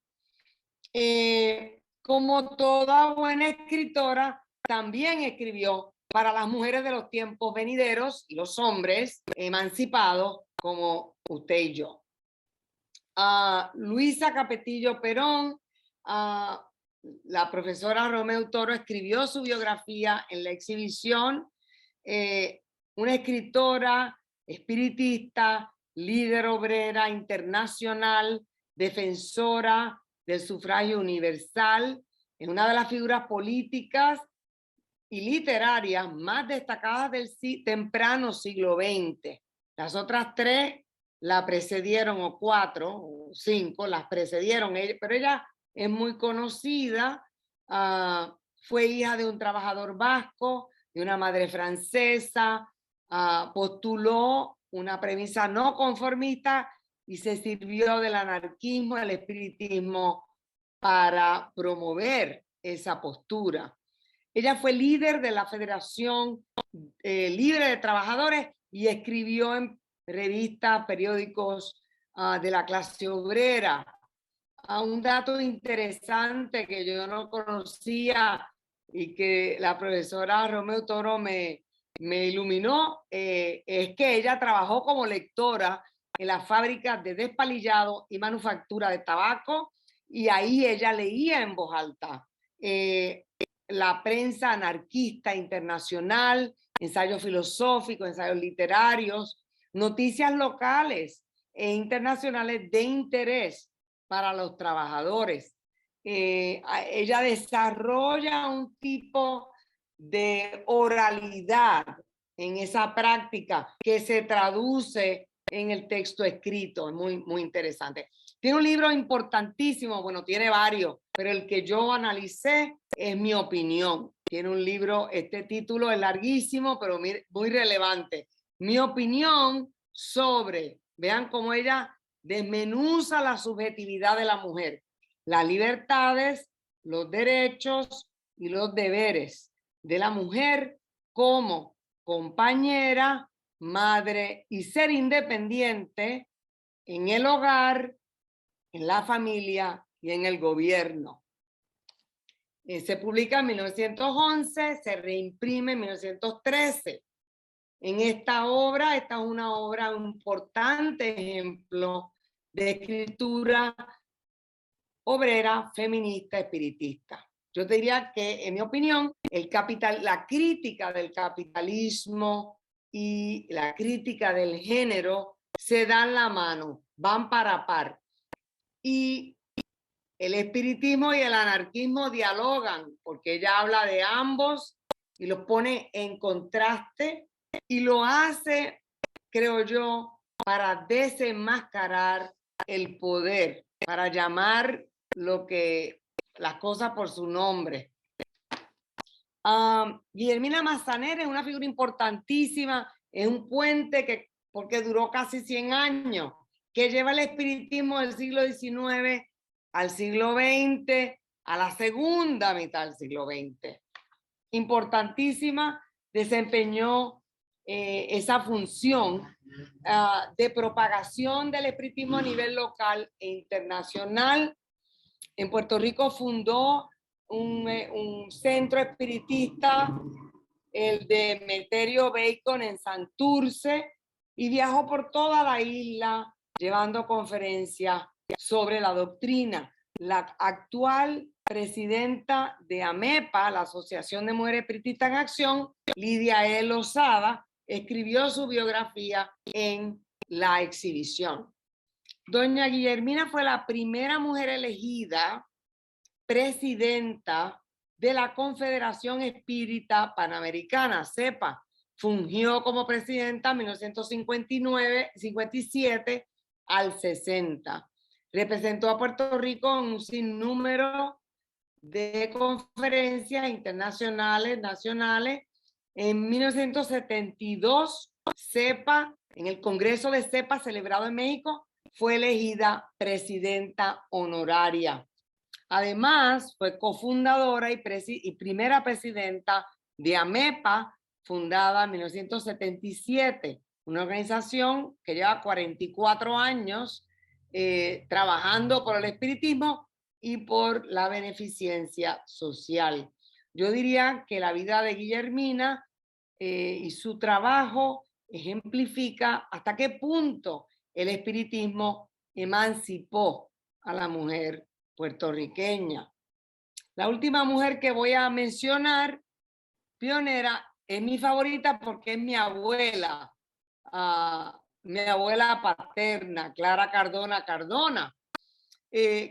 Como toda buena escritora, también escribió para las mujeres de los tiempos venideros y los hombres emancipados como usted y yo. Luisa Capetillo Perón, la profesora Romeu Toro escribió su biografía en la exhibición. Una escritora, espiritista, líder obrera internacional, defensora del sufragio universal, es una de las figuras políticas y literarias más destacadas del temprano siglo XX. Las otras 3 la precedieron, o 4 o 5 las precedieron, pero ella es muy conocida. Fue hija de un trabajador vasco, de una madre francesa, postuló una premisa no conformista y se sirvió del anarquismo, del espiritismo para promover esa postura. Ella fue líder de la Federación Libre de Trabajadores y escribió en revistas, periódicos de la clase obrera. Un dato interesante que yo no conocía y que la profesora Romeu Toro me iluminó, es que ella trabajó como lectora en las fábricas de despalillado y manufactura de tabaco, y ahí ella leía en voz alta la prensa anarquista internacional, ensayos filosóficos, ensayos literarios, noticias locales e internacionales de interés para los trabajadores. Ella desarrolla un tipo de oralidad en esa práctica que se traduce en el texto escrito. Es muy, muy interesante. Tiene un libro importantísimo, bueno, tiene varios, pero el que yo analicé es Mi Opinión. Tiene un libro, este título es larguísimo, pero muy relevante. Mi opinión sobre, vean cómo ella desmenuza la subjetividad de la mujer, las libertades, los derechos y los deberes de la mujer como compañera, madre y ser independiente en el hogar, en la familia y en el gobierno. Se publica en 1911, se reimprime en 1913. En esta obra, esta es una obra, un importante ejemplo de escritura obrera, feminista, espiritista. Yo te diría que, en mi opinión, la crítica del capitalismo y la crítica del género se dan la mano, van para par. Y el espiritismo y el anarquismo dialogan, porque ella habla de ambos y los pone en contraste y lo hace, creo yo, para desenmascarar el poder, para llamar las cosas por su nombre. Guillermina Massanet es una figura importantísima, es un puente porque duró casi 100 años, que lleva el espiritismo del siglo XIX al siglo XX, a la segunda mitad del siglo XX. Importantísima, desempeñó esa función de propagación del espiritismo a nivel local e internacional. En Puerto Rico fundó un centro espiritista, el de Meterio Bacon en Santurce, y viajó por toda la isla llevando conferencias sobre la doctrina. La actual presidenta de AMEPA, la Asociación de Mujeres Espiritistas en Acción, Lidia E. Lozada, escribió su biografía en la exhibición. Doña Guillermina fue la primera mujer elegida presidenta de la Confederación Espírita Panamericana, CEPA. Fungió como presidenta en 1957 al 60. Representó a Puerto Rico en un sinnúmero de conferencias internacionales, nacionales. En 1972, CEPA, en el Congreso de CEPA celebrado en México, fue elegida presidenta honoraria. Además, fue cofundadora y primera presidenta de AMEPA, fundada en 1977, una organización que lleva 44 años trabajando por el espiritismo y por la beneficencia social. Yo diría que la vida de Guillermina y su trabajo ejemplifica hasta qué punto el espiritismo emancipó a la mujer puertorriqueña. La última mujer que voy a mencionar, pionera, es mi favorita porque es mi abuela paterna, Clara Cardona Cardona.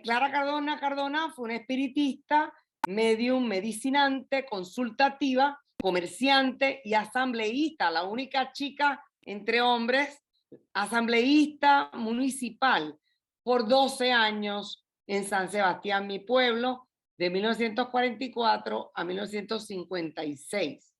Clara Cardona Cardona fue una espiritista, medium, medicinante, consultativa, comerciante y asambleísta, la única chica entre hombres, asambleísta municipal por 12 años en San Sebastián, mi pueblo, de 1944 a 1956.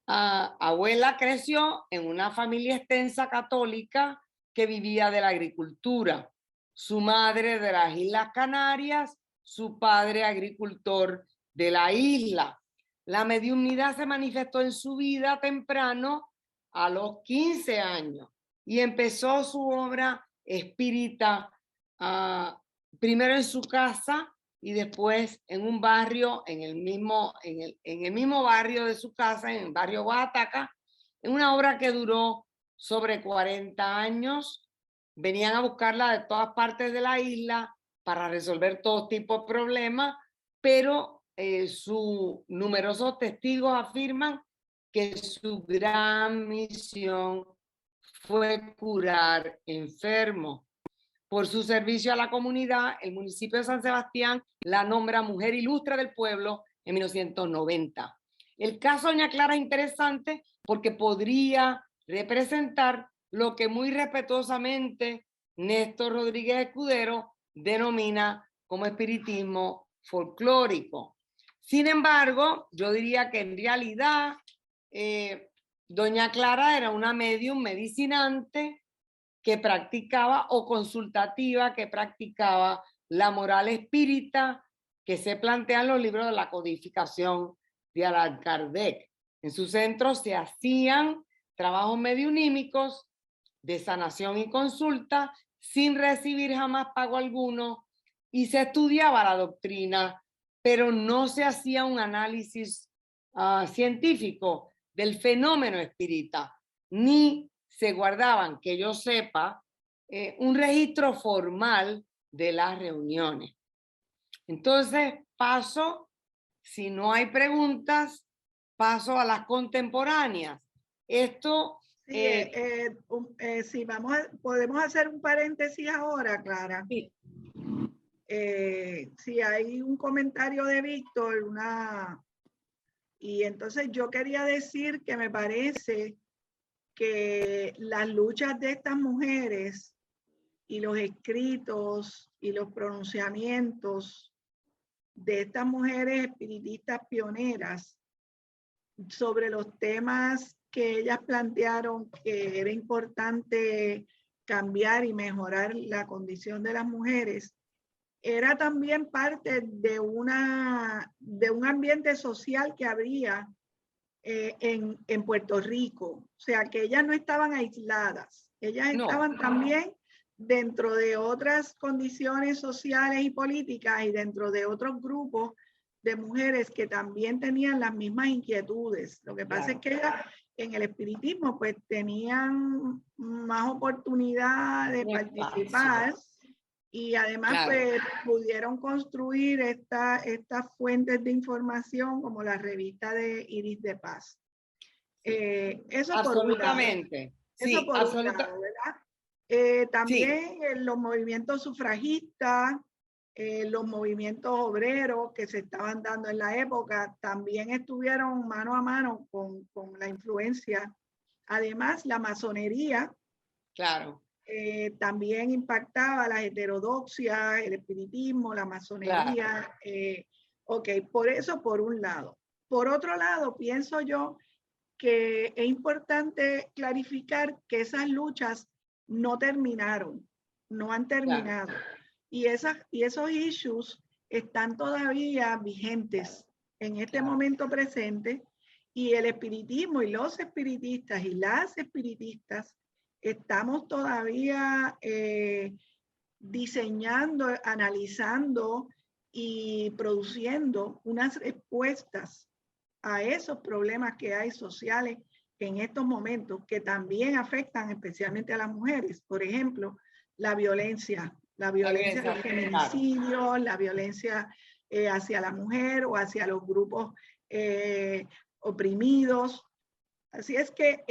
Abuela creció en una familia extensa católica que vivía de la agricultura. Su madre de las Islas Canarias, su padre agricultor de la isla. La mediunidad se manifestó en su vida temprano a los 15 años y empezó su obra espírita primero en su casa y después en un barrio, en el mismo barrio de su casa, en el barrio Oaxaca, en una obra que duró sobre 40 años. Venían a buscarla de todas partes de la isla para resolver todo tipo de problemas, pero sus numerosos testigos afirman que su gran misión fue curar enfermos. Por su servicio a la comunidad, el municipio de San Sebastián la nombra Mujer Ilustre del Pueblo en 1990. El caso de Doña Clara es interesante porque podría representar lo que muy respetuosamente Néstor Rodríguez Escudero denomina como espiritismo folclórico. Sin embargo, yo diría que en realidad Doña Clara era una medium medicinante que practicaba o consultativa que practicaba la moral espírita que se plantea en los libros de la codificación de Allan Kardec. En su centro se hacían trabajos mediunímicos de sanación y consulta sin recibir jamás pago alguno y se estudiaba la doctrina, pero no se hacía un análisis científico del fenómeno espírita, ni se guardaban, que yo sepa, un registro formal de las reuniones. Entonces, paso, si no hay preguntas, paso a las contemporáneas. Esto... sí, podemos hacer un paréntesis ahora, Clara. Sí. Si hay un comentario de Víctor, y entonces yo quería decir que me parece que las luchas de estas mujeres y los escritos y los pronunciamientos de estas mujeres espiritistas pioneras sobre los temas que ellas plantearon que era importante cambiar y mejorar la condición de las mujeres, era también parte de un ambiente social que había en Puerto Rico. O sea, que ellas no estaban aisladas. Ellas estaban también dentro de otras condiciones sociales y políticas y dentro de otros grupos de mujeres que también tenían las mismas inquietudes. Lo que pasa es que ellas en el espiritismo pues tenían más oportunidad de participar y además pues pudieron construir estas fuentes de información como la revista de Iris de Paz. Eso absolutamente. Eso por un lado, ¿verdad? También los movimientos sufragistas, los movimientos obreros que se estaban dando en la época, también estuvieron mano a mano con la influencia. Además, la masonería también impactaba la heterodoxia, el espiritismo, la masonería. Por eso por un lado. Por otro lado, pienso yo que es importante clarificar que esas luchas no terminaron, no han terminado. Y esos issues están todavía vigentes en este momento presente y el espiritismo y los espiritistas y las espiritistas estamos todavía diseñando, analizando y produciendo unas respuestas a esos problemas que hay sociales en estos momentos que también afectan especialmente a las mujeres. Por ejemplo, la violencia, los feminicidios, la violencia hacia la mujer o hacia los grupos oprimidos. Así es que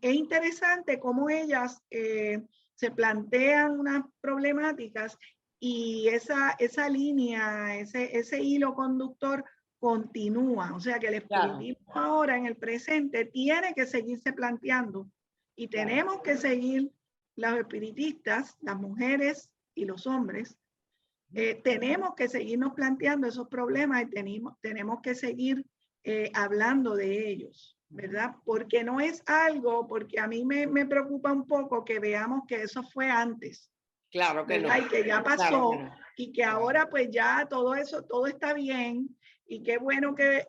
es interesante cómo ellas se plantean unas problemáticas y esa línea, ese hilo conductor continúa. O sea que el espiritismo ahora en el presente tiene que seguirse planteando y tenemos que seguir los espiritistas, las mujeres y los hombres, tenemos que seguirnos planteando esos problemas y tenemos que seguir hablando de ellos, ¿verdad? Porque no es algo, porque a mí me preocupa un poco que veamos que eso fue antes. Claro que ¿verdad? no. Y que ya pasó y que ahora pues ya todo eso, todo está bien y qué bueno que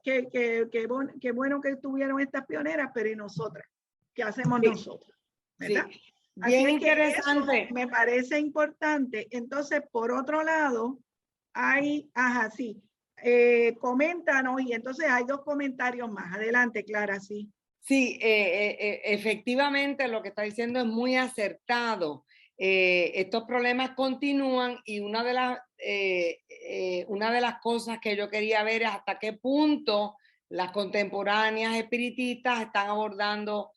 tuvieron estas pioneras, pero ¿y nosotras? ¿Qué hacemos nosotros? ¿Verdad? Sí. Bien interesante. Eso me parece importante. Entonces, por otro lado, hay, coméntanos y entonces hay dos comentarios más. Adelante, Clara, sí. Sí, efectivamente lo que está diciendo es muy acertado. estos problemas continúan y una de las cosas que yo quería ver es hasta qué punto las contemporáneas espiritistas están abordando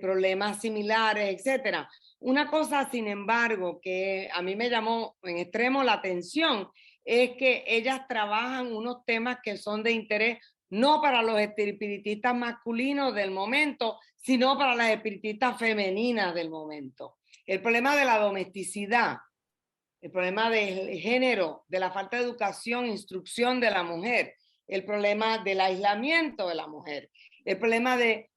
problemas similares, etcétera. Una cosa, sin embargo, que a mí me llamó en extremo la atención es que ellas trabajan unos temas que son de interés no para los espiritistas masculinos del momento, sino para las espiritistas femeninas del momento. El problema de la domesticidad, el problema del género, de la falta de educación, instrucción de la mujer, el problema del aislamiento de la mujer, el problema de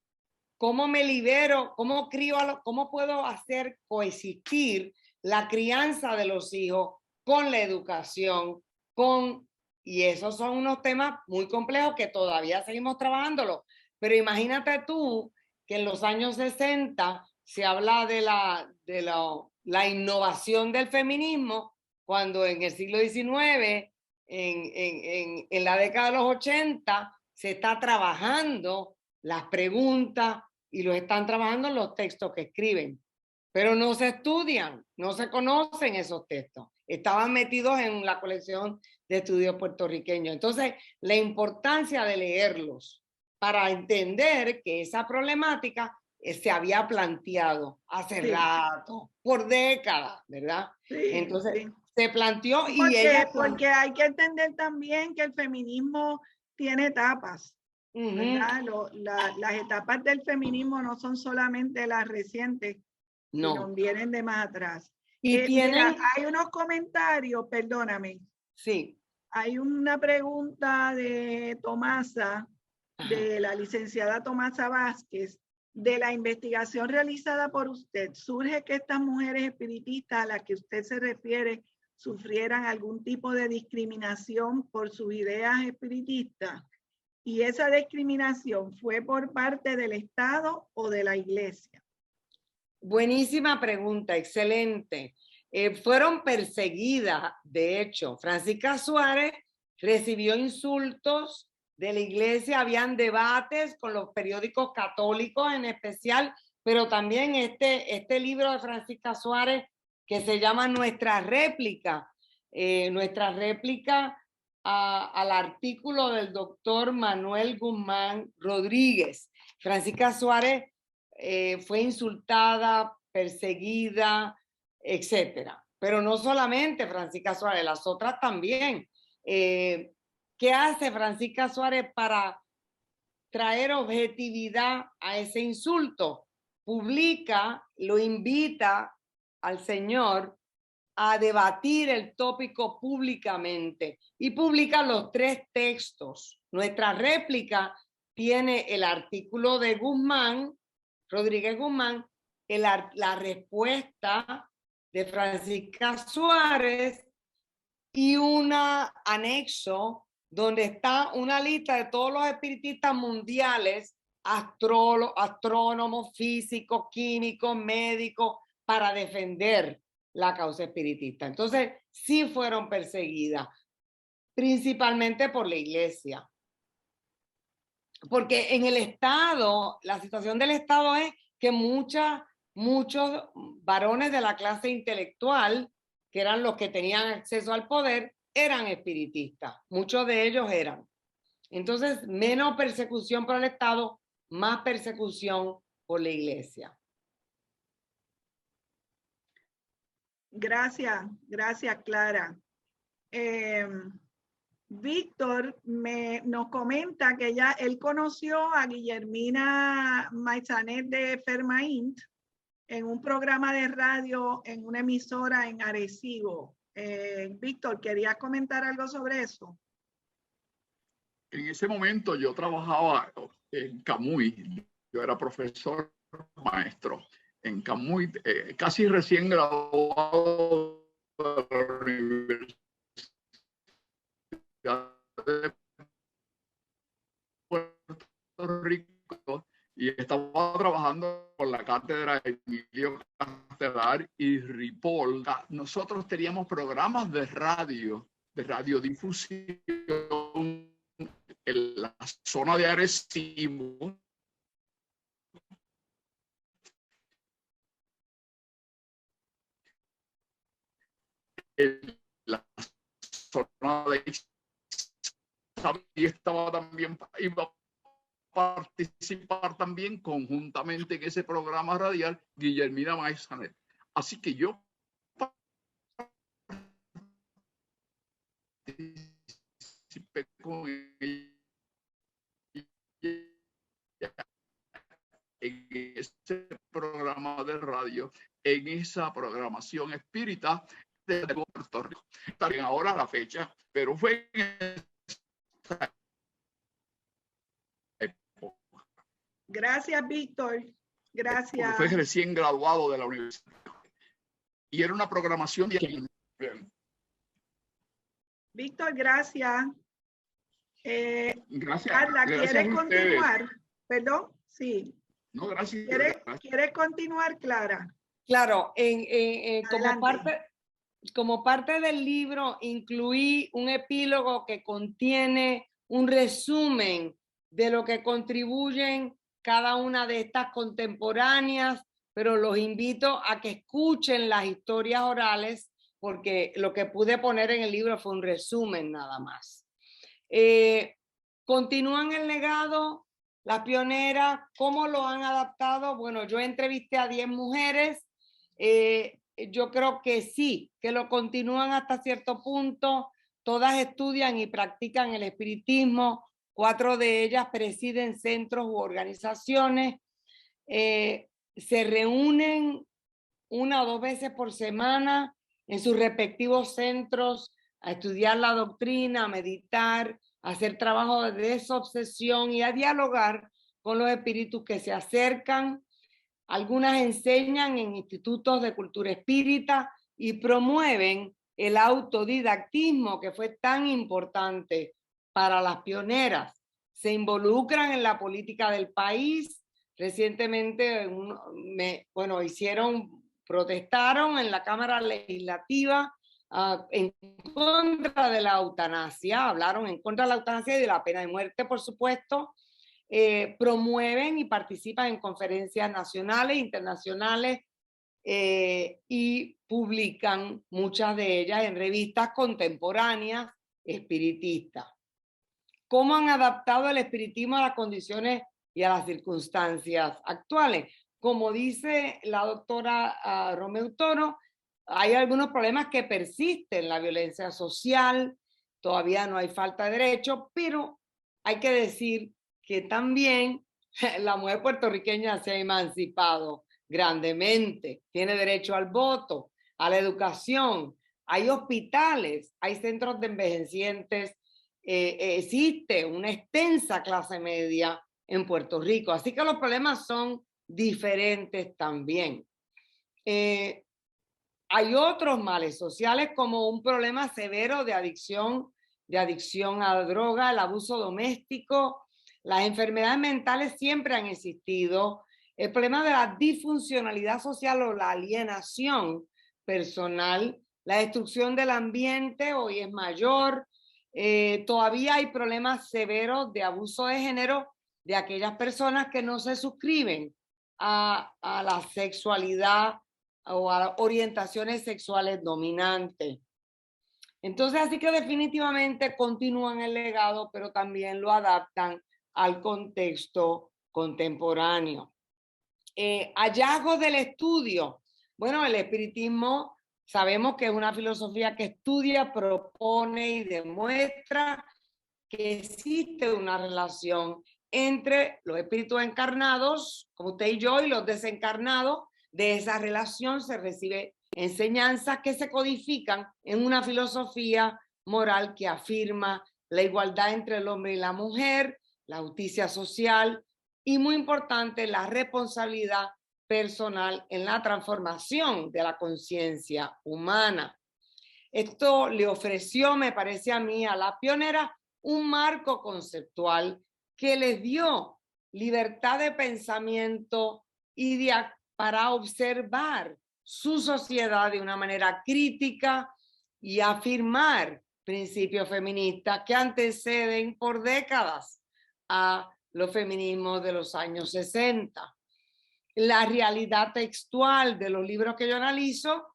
cómo me libero, cómo crío, cómo puedo hacer coexistir la crianza de los hijos con la educación, y esos son unos temas muy complejos que todavía seguimos trabajándolo. Pero imagínate tú que en los años 60 se habla de la innovación del feminismo, cuando en el siglo XIX, en la década de los 80, se está trabajando las preguntas y los están trabajando en los textos que escriben. Pero no se estudian, no se conocen esos textos. Estaban metidos en la colección de estudios puertorriqueños. Entonces, la importancia de leerlos para entender que esa problemática se había planteado hace rato, por décadas, ¿verdad? Sí, entonces, sí. se planteó porque hay que entender también que el feminismo tiene etapas, ¿verdad? Las etapas del feminismo no son solamente las recientes, sino vienen de más atrás. Y mira, hay unos comentarios, perdóname. Sí. Hay una pregunta de Tomasa, de la licenciada Tomasa Vázquez, de la investigación realizada por usted. ¿Surge que estas mujeres espiritistas a las que usted se refiere sufrieran algún tipo de discriminación por sus ideas espiritistas? ¿Y esa discriminación fue por parte del Estado o de la Iglesia? Buenísima pregunta, excelente. Fueron perseguidas, de hecho. Francisca Suárez recibió insultos de la iglesia, habían debates con los periódicos católicos en especial, pero también este libro de Francisca Suárez que se llama Nuestra réplica al artículo del doctor Manuel Guzmán Rodríguez. Francisca Suárez fue insultada, perseguida, etcétera. Pero no solamente Francisca Suárez, las otras también. ¿Qué hace Francisca Suárez para traer objetividad a ese insulto? Publica, lo invita al señor a debatir el tópico públicamente y publica los 3 textos. Nuestra réplica tiene el artículo de Rodríguez Guzmán, la respuesta de Francisca Suárez y un anexo donde está una lista de todos los espiritistas mundiales, astrónomos, físicos, químicos, médicos, para defender la causa espiritista. Entonces, sí fueron perseguidas, principalmente por la iglesia. Porque en el Estado, la situación del Estado es que muchos varones de la clase intelectual, que eran los que tenían acceso al poder, eran espiritistas. Muchos de ellos eran. Entonces, menos persecución por el Estado, más persecución por la iglesia. Gracias, Clara. Víctor nos comenta que él conoció a Guillermina Maizanet de Fermaint en un programa de radio en una emisora en Arecibo. Víctor, ¿querías comentar algo sobre eso? En ese momento yo trabajaba en Camuy, yo era profesor maestro en Camuy, casi recién graduado de la Universidad de Puerto Rico, y estaba trabajando con la cátedra Emilio Castelar y Ripoll. Nosotros teníamos programas de radiodifusión en la zona de Arecibo, en la zona de Isabel, y estaba también, iba a participar también conjuntamente en ese programa radial Guillermina Maizanet. Así que yo participé con ella en ese programa de radio, en esa programación espírita de Puerto Rico. También ahora la fecha, pero fue en esa época. Gracias, Víctor. Gracias. Porque fue recién graduado de la universidad. Y era una programación de... Víctor, gracias. Gracias. Carla, Gracias ¿quieres a ustedes. continuar? ¿Perdón? Sí. No, gracias. ¿Quieres continuar, Clara? Claro, Adelante. como parte del libro incluí un epílogo que contiene un resumen de lo que contribuyen cada una de estas contemporáneas, pero los invito a que escuchen las historias orales porque lo que pude poner en el libro fue un resumen nada más. Continúan el legado, las pioneras, ¿cómo lo han adaptado? Bueno, yo entrevisté a 10 mujeres. Yo creo que sí, que lo continúan hasta cierto punto. Todas estudian y practican el espiritismo. 4 de ellas presiden centros u organizaciones. Se reúnen 1 o 2 veces por semana en sus respectivos centros a estudiar la doctrina, a meditar, a hacer trabajo de desobsesión y a dialogar con los espíritus que se acercan. Algunas enseñan en institutos de cultura espírita y promueven el autodidactismo, que fue tan importante para las pioneras. Se involucran en la política del país. Recientemente, protestaron en la Cámara Legislativa en contra de la eutanasia, hablaron en contra de la eutanasia y de la pena de muerte, por supuesto. Promueven y participan en conferencias nacionales e internacionales y publican muchas de ellas en revistas contemporáneas espiritistas. ¿Cómo han adaptado el espiritismo a las condiciones y a las circunstancias actuales? Como dice la doctora Romeu Toro, hay algunos problemas que persisten, la violencia social, todavía no hay falta de derechos, pero hay que decir que también la mujer puertorriqueña se ha emancipado grandemente, tiene derecho al voto, a la educación, hay hospitales, hay centros de envejecientes, existe una extensa clase media en Puerto Rico, así que los problemas son diferentes también. Hay otros males sociales como un problema severo de adicción a la droga, el abuso doméstico. Las enfermedades mentales siempre han existido. El problema de la disfuncionalidad social o la alienación personal, la destrucción del ambiente hoy es mayor. Todavía hay problemas severos de abuso de género de aquellas personas que no se suscriben a la sexualidad o a orientaciones sexuales dominantes. Entonces, así que definitivamente continúan el legado, pero también lo adaptan al contexto contemporáneo. Hallazgos del estudio. Bueno, el espiritismo sabemos que es una filosofía que estudia, propone y demuestra que existe una relación entre los espíritus encarnados, como usted y yo, y los desencarnados. De esa relación se recibe enseñanzas que se codifican en una filosofía moral que afirma la igualdad entre el hombre y la mujer, la justicia social y, muy importante, la responsabilidad personal en la transformación de la conciencia humana. Esto le ofreció, me parece a mí, a las pioneras un marco conceptual que les dio libertad de pensamiento y para observar su sociedad de una manera crítica y afirmar principios feministas que anteceden por décadas a los feminismos de los años 60. La realidad textual de los libros que yo analizo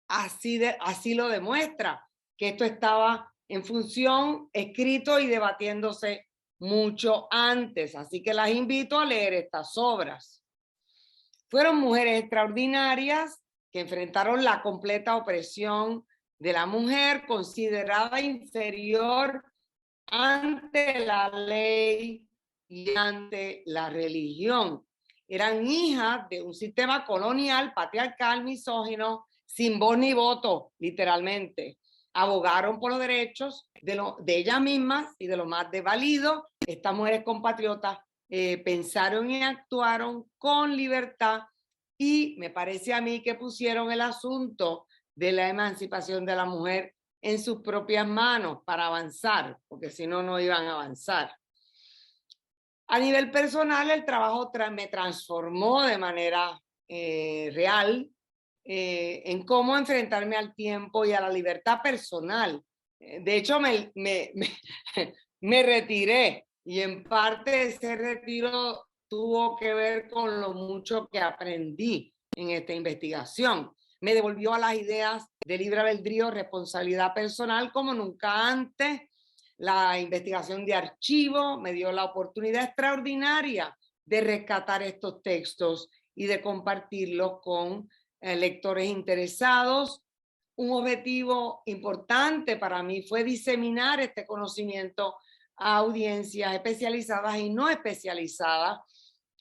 así lo demuestra, que esto estaba en función, escrito y debatiéndose mucho antes. Así que las invito a leer estas obras. Fueron mujeres extraordinarias que enfrentaron la completa opresión de la mujer considerada inferior ante la ley y ante la religión. Eran hijas de un sistema colonial, patriarcal, misógino, sin voz ni voto, literalmente. Abogaron por los derechos de ellas mismas y de los más desvalidos. Estas mujeres compatriotas pensaron y actuaron con libertad, y me parece a mí que pusieron el asunto de la emancipación de la mujer en sus propias manos para avanzar, porque si no, no iban a avanzar. A nivel personal, el trabajo me transformó de manera real en cómo enfrentarme al tiempo y a la libertad personal. De hecho, me retiré, y en parte ese retiro tuvo que ver con lo mucho que aprendí en esta investigación. Me devolvió a las ideas de libre albedrío, responsabilidad personal como nunca antes. La investigación de archivo me dio la oportunidad extraordinaria de rescatar estos textos y de compartirlos con lectores interesados. Un objetivo importante para mí fue diseminar este conocimiento a audiencias especializadas y no especializadas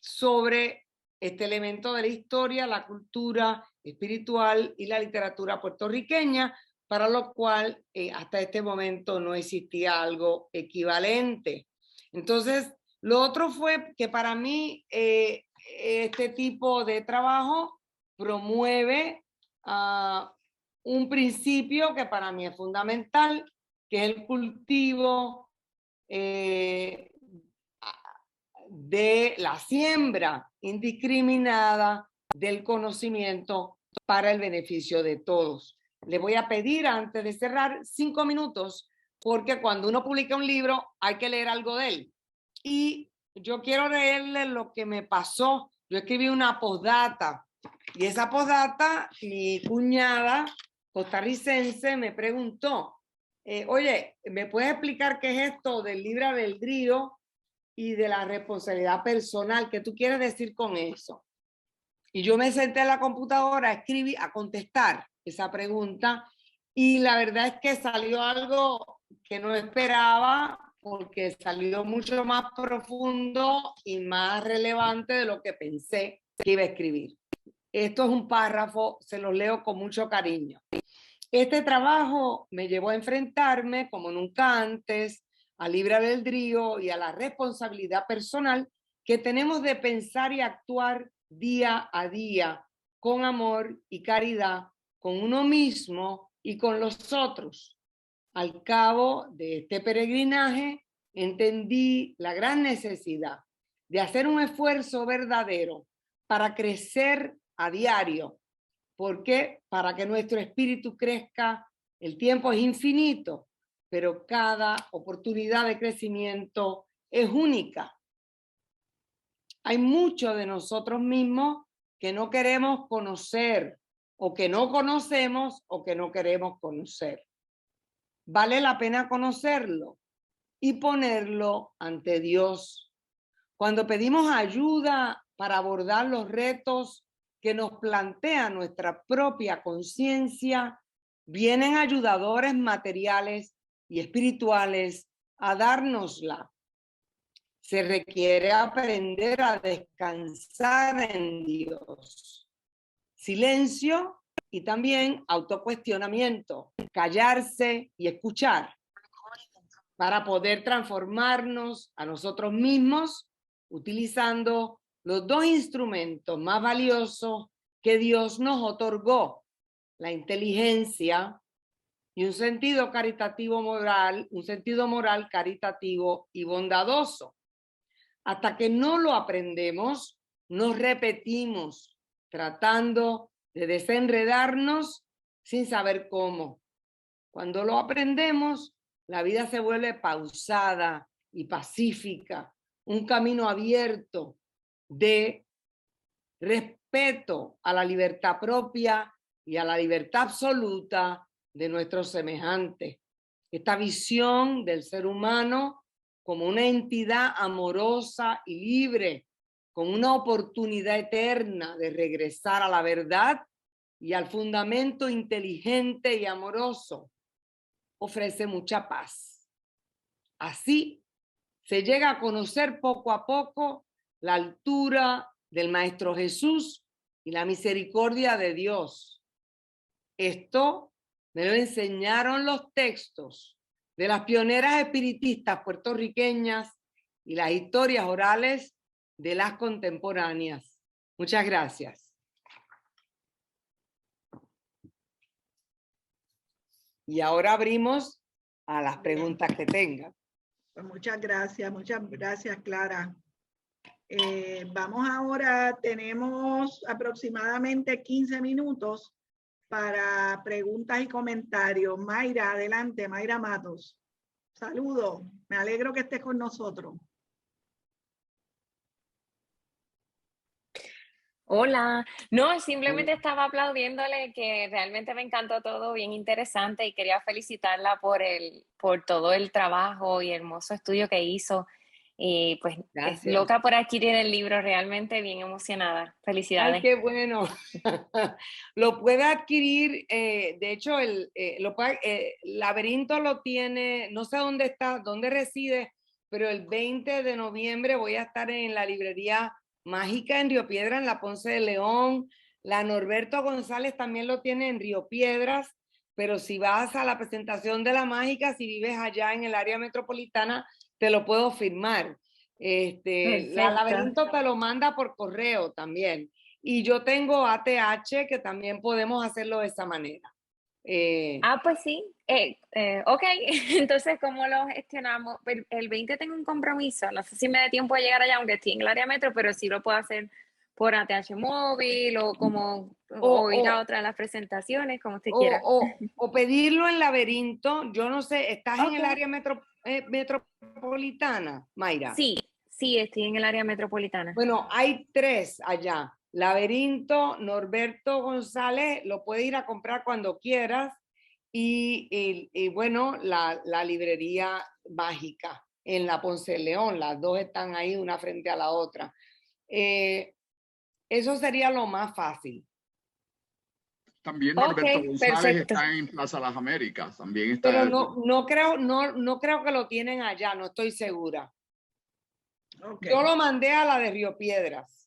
sobre este elemento de la historia, la cultura espiritual y la literatura puertorriqueña, para lo cual hasta este momento no existía algo equivalente. Entonces, lo otro fue que para mí este tipo de trabajo promueve un principio que para mí es fundamental, que es el cultivo de la siembra indiscriminada del conocimiento para el beneficio de todos. Le voy a pedir, antes de cerrar, 5 minutos, porque cuando uno publica un libro hay que leer algo de él. Y yo quiero leerle lo que me pasó. Yo escribí una postdata, y esa postdata, mi cuñada costarricense me preguntó, oye, ¿me puedes explicar qué es esto del libre albedrío y de la responsabilidad personal? ¿Qué tú quieres decir con eso? Y yo me senté en la computadora, escribí a contestar esa pregunta, y la verdad es que salió algo que no esperaba, porque salió mucho más profundo y más relevante de lo que pensé que iba a escribir. Esto es un párrafo, se los leo con mucho cariño. Este trabajo me llevó a enfrentarme como nunca antes al libre albedrío y a la responsabilidad personal que tenemos de pensar y actuar día a día con amor y caridad con uno mismo y con los otros. Al cabo de este peregrinaje entendí la gran necesidad de hacer un esfuerzo verdadero para crecer a diario. ¿Por qué? Para que nuestro espíritu crezca. El tiempo es infinito, pero cada oportunidad de crecimiento es única. Hay mucho de nosotros mismos que no queremos conocer, o que no conocemos, o que no queremos conocer. Vale la pena conocerlo y ponerlo ante Dios. Cuando pedimos ayuda para abordar los retos que nos plantea nuestra propia conciencia, vienen ayudadores materiales y espirituales a dárnosla. Se requiere aprender a descansar en Dios. Silencio y también autocuestionamiento, callarse y escuchar, para poder transformarnos a nosotros mismos utilizando los dos instrumentos más valiosos que Dios nos otorgó: la inteligencia y un sentido caritativo moral, un sentido moral caritativo y bondadoso. Hasta que no lo aprendemos, nos repetimos, tratando de desenredarnos sin saber cómo. Cuando lo aprendemos, la vida se vuelve pausada y pacífica, un camino abierto de respeto a la libertad propia y a la libertad absoluta de nuestros semejantes. Esta visión del ser humano como una entidad amorosa y libre, con una oportunidad eterna de regresar a la verdad y al fundamento inteligente y amoroso, ofrece mucha paz. Así se llega a conocer poco a poco la altura del Maestro Jesús y la misericordia de Dios. Esto me lo enseñaron los textos de las pioneras espiritistas puertorriqueñas y las historias orales de las contemporáneas. Muchas gracias. Y ahora abrimos a las preguntas que tengan. Pues muchas gracias, Clara. Vamos ahora, tenemos aproximadamente 15 minutos para preguntas y comentarios. Mayra, adelante, Mayra Matos. Saludos, me alegro que estés con nosotros. Hola, no, simplemente estaba aplaudiéndole que realmente me encantó todo, bien interesante y quería felicitarla por todo el trabajo y hermoso estudio que hizo y pues Gracias. loca por adquirir el libro, realmente bien emocionada. Felicidades. Ay, qué bueno. Lo puede adquirir, de hecho, el Laberinto lo tiene, no sé dónde está, dónde reside, pero el 20 de noviembre voy a estar en la librería Mágica en Río Piedras, en la Ponce de León. La Norberto González también lo tiene en Río Piedras, pero si vas a la presentación de la Mágica, si vives allá en el área metropolitana, te lo puedo firmar. La Laberinto te lo manda por correo también. Y yo tengo ATH que también podemos hacerlo de esa manera. Pues sí. Ok, entonces, ¿cómo lo gestionamos? El 20 tengo un compromiso, no sé si me dé tiempo de llegar allá, aunque estoy en el área metro, pero sí lo puedo hacer por ATH móvil o ir a otra de las presentaciones, como usted quiera. O pedirlo en Laberinto. Yo no sé, ¿estás en el área metropolitana, Mayra? Sí, estoy en el área metropolitana. Bueno, hay 3 allá. Laberinto, Norberto González, lo puede ir a comprar cuando quieras. Y bueno, la librería Mágica en la Ponce de León. Las 2 están ahí, una frente a la otra. Eso sería lo más fácil. También Norberto González está en Plaza Las Américas. También está. Pero no creo que lo tienen allá, no estoy segura. Okay. Yo lo mandé a la de Río Piedras.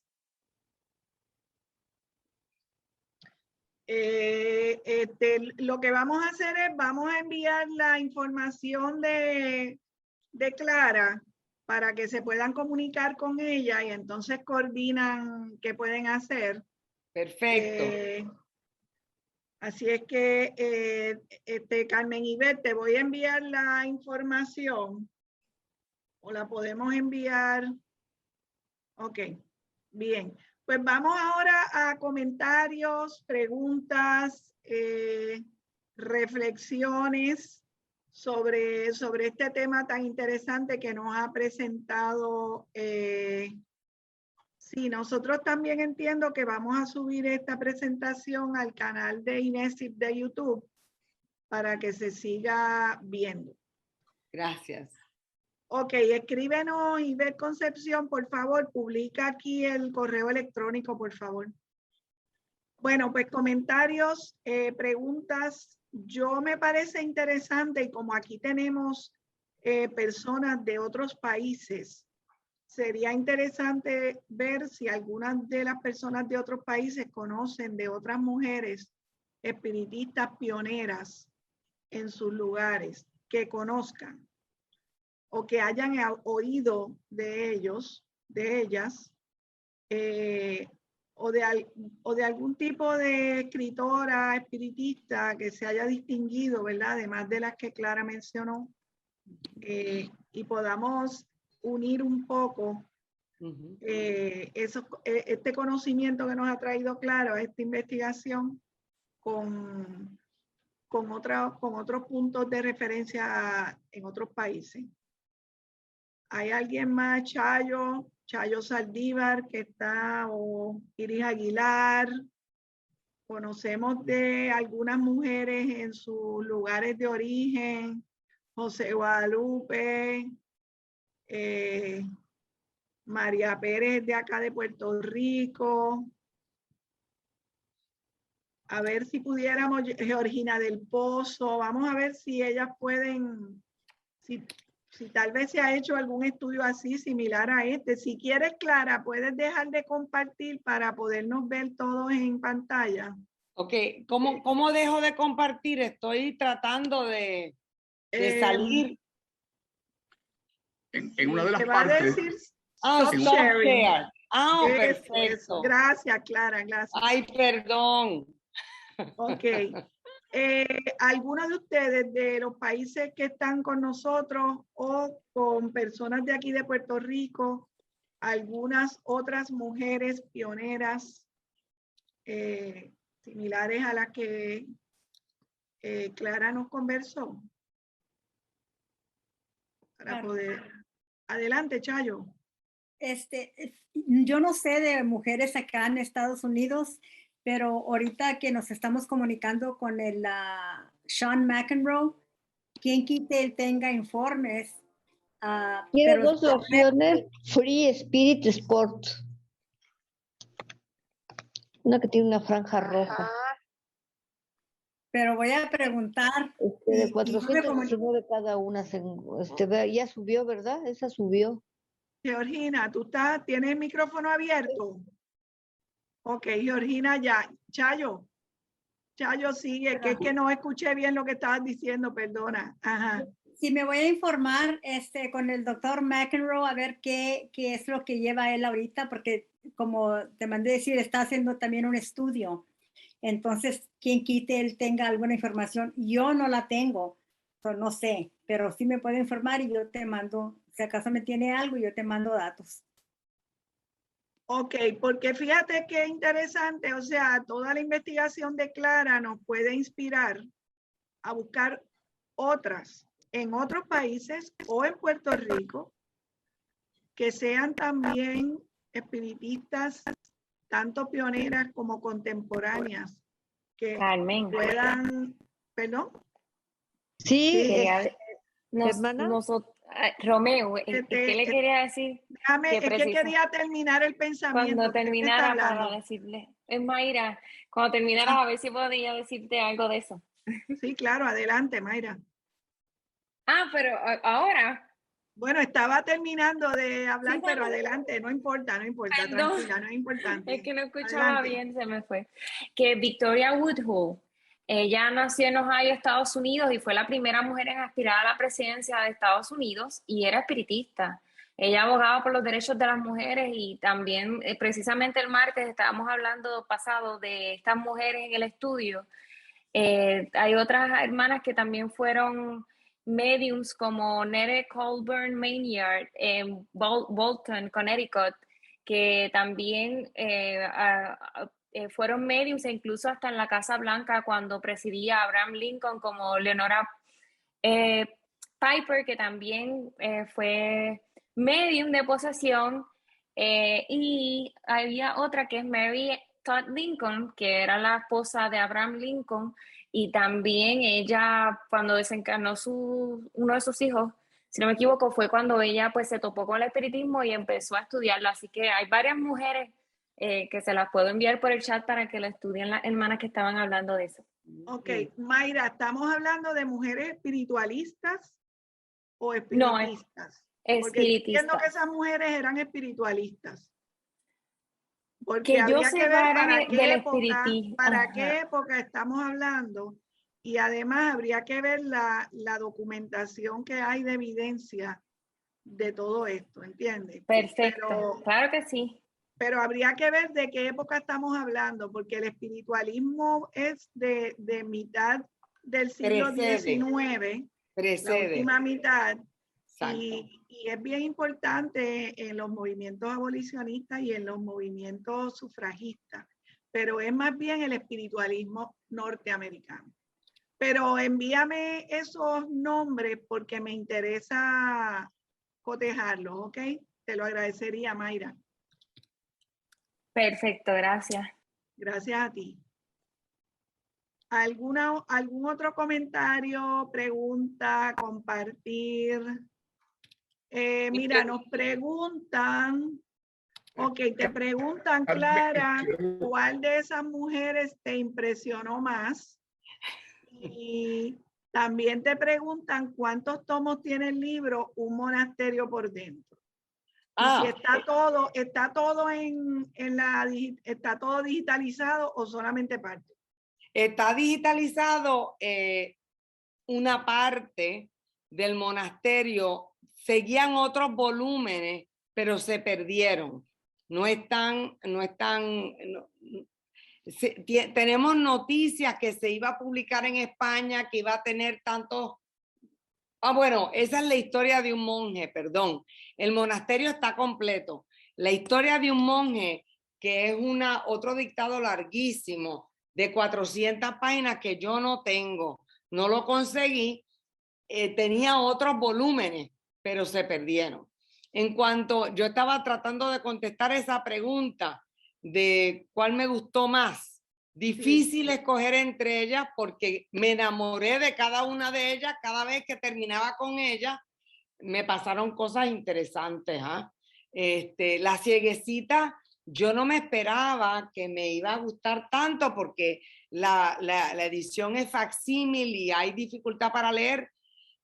Lo que vamos a hacer es, vamos a enviar la información de Clara para que se puedan comunicar con ella y entonces coordinan qué pueden hacer. Perfecto. Así es que, Carmen Ivette, te voy a enviar la información o la podemos enviar. Ok, bien. Pues vamos ahora a comentarios, preguntas, reflexiones sobre este tema tan interesante que nos ha presentado. Sí, nosotros también entiendo que vamos a subir esta presentación al canal de INESIP de YouTube para que se siga viendo. Gracias. Ok, escríbenos, Ivette Concepción, por favor, publica aquí el correo electrónico, por favor. Bueno, pues comentarios, preguntas. Yo me parece interesante y como aquí tenemos personas de otros países, sería interesante ver si algunas de las personas de otros países conocen de otras mujeres espiritistas pioneras en sus lugares, que conozcan o que hayan oído de ellos, de ellas, o de algún tipo de escritora espiritista que se haya distinguido, ¿verdad? Además de las que Clara mencionó, y podamos unir un poco este conocimiento que nos ha traído Clara, esta investigación, con otros puntos de referencia en otros países. ¿Hay alguien más? Chayo Saldívar, que está, o Iris Aguilar, Conocemos de algunas mujeres en sus lugares de origen, José Guadalupe, María Pérez de acá de Puerto Rico. A ver si pudiéramos, Georgina del Pozo, vamos a ver si ellas pueden, si tal vez se ha hecho algún estudio así similar a este. Si quieres, Clara, puedes dejar de compartir para podernos ver todos en pantalla. Ok, ¿cómo dejo de compartir? Estoy tratando de salir. En una de las Te va a partes. decir Stop sharing. share. Eso es. Perfecto. Gracias, Clara, gracias. Ay, perdón. Ok. Algunos de ustedes de los países que están con nosotros o con personas de aquí de Puerto Rico, algunas otras mujeres pioneras similares a las que Clara nos conversó. Para poder. Adelante, Chayo. Yo no sé de mujeres acá en Estados Unidos, pero ahorita que nos estamos comunicando con el Sean McEnroe, quien quite él tenga informes. Tiene dos opciones, Free Spirit Sport. Una que tiene una franja roja. Pero voy a preguntar. De 419 cada una. Ya subió, ¿verdad? Esa subió. Georgina, ¿tienes el micrófono abierto? Ok, Georgina, ya. Chayo, sigue, que es que no escuché bien lo que estabas diciendo, perdona. Ajá. Sí, me voy a informar con el doctor McEnroe a ver qué es lo que lleva él ahorita, porque como te mandé decir, está haciendo también un estudio. Entonces, quien quite él tenga alguna información, yo no la tengo, no sé, pero sí me puede informar y yo te mando, si acaso me tiene algo, yo te mando datos. Ok, porque fíjate qué interesante, o sea, toda la investigación de Clara nos puede inspirar a buscar otras en otros países o en Puerto Rico que sean también espiritistas, tanto pioneras como contemporáneas, que Carmen. puedan, ¿perdón? Sí, hermana. Romeo, ¿qué le quería decir? Déjame, es que quería terminar el pensamiento. Cuando terminara para decirle, es Mayra, cuando terminara a ver si podía decirte algo de eso. Sí, claro, adelante, Mayra. Pero ahora. Bueno, estaba terminando de hablar, Sí, pero adelante, no importa, Perdón. Tranquila, no es importante. Es que no escuchaba bien, se me fue. Que Victoria Woodhull, ella nació en Ohio, Estados Unidos, y fue la primera mujer en aspirar a la presidencia de Estados Unidos, y era espiritista. Ella abogaba por los derechos de las mujeres, y también precisamente el martes estábamos hablando pasado de estas mujeres en el estudio. Hay otras hermanas que también fueron mediums, como Nere Colburn Maynard en Bolton, Connecticut, que también fueron mediums, e incluso hasta en la Casa Blanca cuando presidía Abraham Lincoln, como Leonora Piper, que también fue medium de posesión, y había otra que es Mary Todd Lincoln, que era la esposa de Abraham Lincoln, y también ella, cuando desencarnó uno de sus hijos, si no me equivoco, fue cuando ella pues se topó con el espiritismo y empezó a estudiarlo. Así que hay varias mujeres que se las puedo enviar por el chat para que lo estudien las hermanas que estaban hablando de eso. Ok, Mayra, ¿estamos hablando de mujeres espiritualistas o espiritistas? No, porque entiendo que esas mujeres eran espiritualistas. Porque que habría que ver para qué Ajá. época estamos hablando, y además habría que ver la documentación que hay de evidencia de todo esto, ¿entiendes? Perfecto, claro que sí. Pero habría que ver de qué época estamos hablando, porque el espiritualismo es de mitad del siglo XIX, la última mitad, y es bien importante en los movimientos abolicionistas y en los movimientos sufragistas, pero es más bien el espiritualismo norteamericano. Pero envíame esos nombres porque me interesa cotejarlos, ¿ok? Te lo agradecería, Mayra. Perfecto, gracias. Gracias a ti. ¿Algún otro comentario, pregunta, compartir? Mira, nos preguntan, te preguntan, Clara, ¿cuál de esas mujeres te impresionó más? Y también te preguntan cuántos tomos tiene el libro Un monasterio por dentro. Y si está todo está todo digitalizado o solamente parte. Está digitalizado una parte del monasterio. Seguían otros volúmenes, pero se perdieron. Tenemos noticias que se iba a publicar en España, que iba a tener tantos. Bueno, esa es la historia de un monje, perdón. El monasterio está completo. La historia de un monje, que es otro dictado larguísimo, de 400 páginas que yo no tengo, no lo conseguí, tenía otros volúmenes, pero se perdieron. En cuanto yo estaba tratando de contestar esa pregunta de cuál me gustó más, difícil escoger entre ellas porque me enamoré de cada una de ellas. Cada vez que terminaba con ella, me pasaron cosas interesantes. La cieguecita, yo no me esperaba que me iba a gustar tanto porque la edición es facsímil y hay dificultad para leer,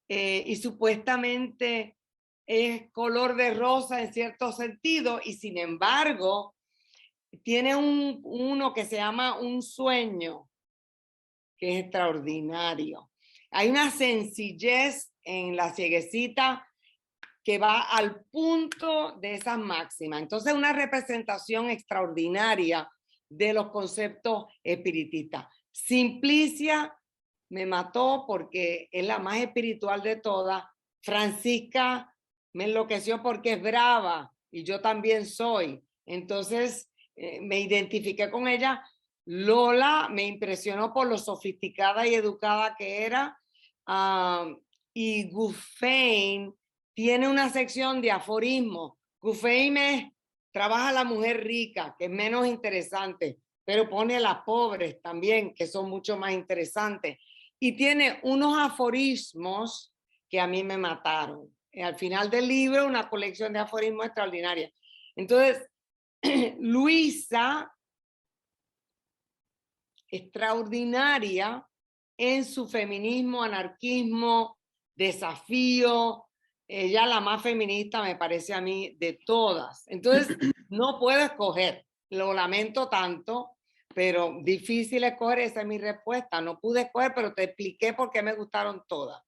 y supuestamente es color de rosa en cierto sentido, y sin embargo tiene uno que se llama Un sueño, que es extraordinario. Hay una sencillez en la cieguecita que va al punto de esas máximas. Entonces, una representación extraordinaria de los conceptos espiritistas. Simplicia me mató porque es la más espiritual de todas. Francisca me enloqueció porque es brava y yo también soy. Entonces, me identifiqué con ella. Lola me impresionó por lo sofisticada y educada que era. Y Guffain tiene una sección de aforismos. Guffain trabaja a la mujer rica, que es menos interesante, pero pone a las pobres también, que son mucho más interesantes. Y tiene unos aforismos que a mí me mataron. Al final del libro, una colección de aforismos extraordinaria. Entonces, Luisa, extraordinaria en su feminismo, anarquismo, desafío. Ella la más feminista me parece a mí de todas. Entonces, no puedo escoger. Lo lamento tanto, pero difícil escoger. Esa es mi respuesta. No pude escoger, pero te expliqué por qué me gustaron todas.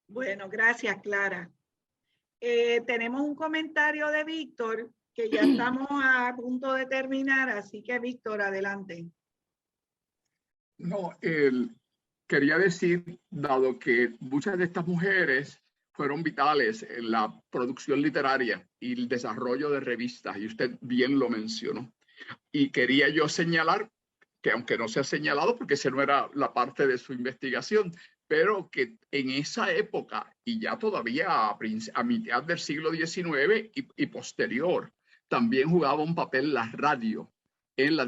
Bueno, gracias, Clara. Tenemos un comentario de Víctor, que ya estamos a punto de terminar, así que Víctor, adelante. No, quería decir, dado que muchas de estas mujeres fueron vitales en la producción literaria y el desarrollo de revistas, y usted bien lo mencionó, y quería yo señalar que, aunque no se ha señalado porque esa no era la parte de su investigación, pero que en esa época y ya todavía a mitad del siglo XIX y posterior, también jugaba un papel la radio en la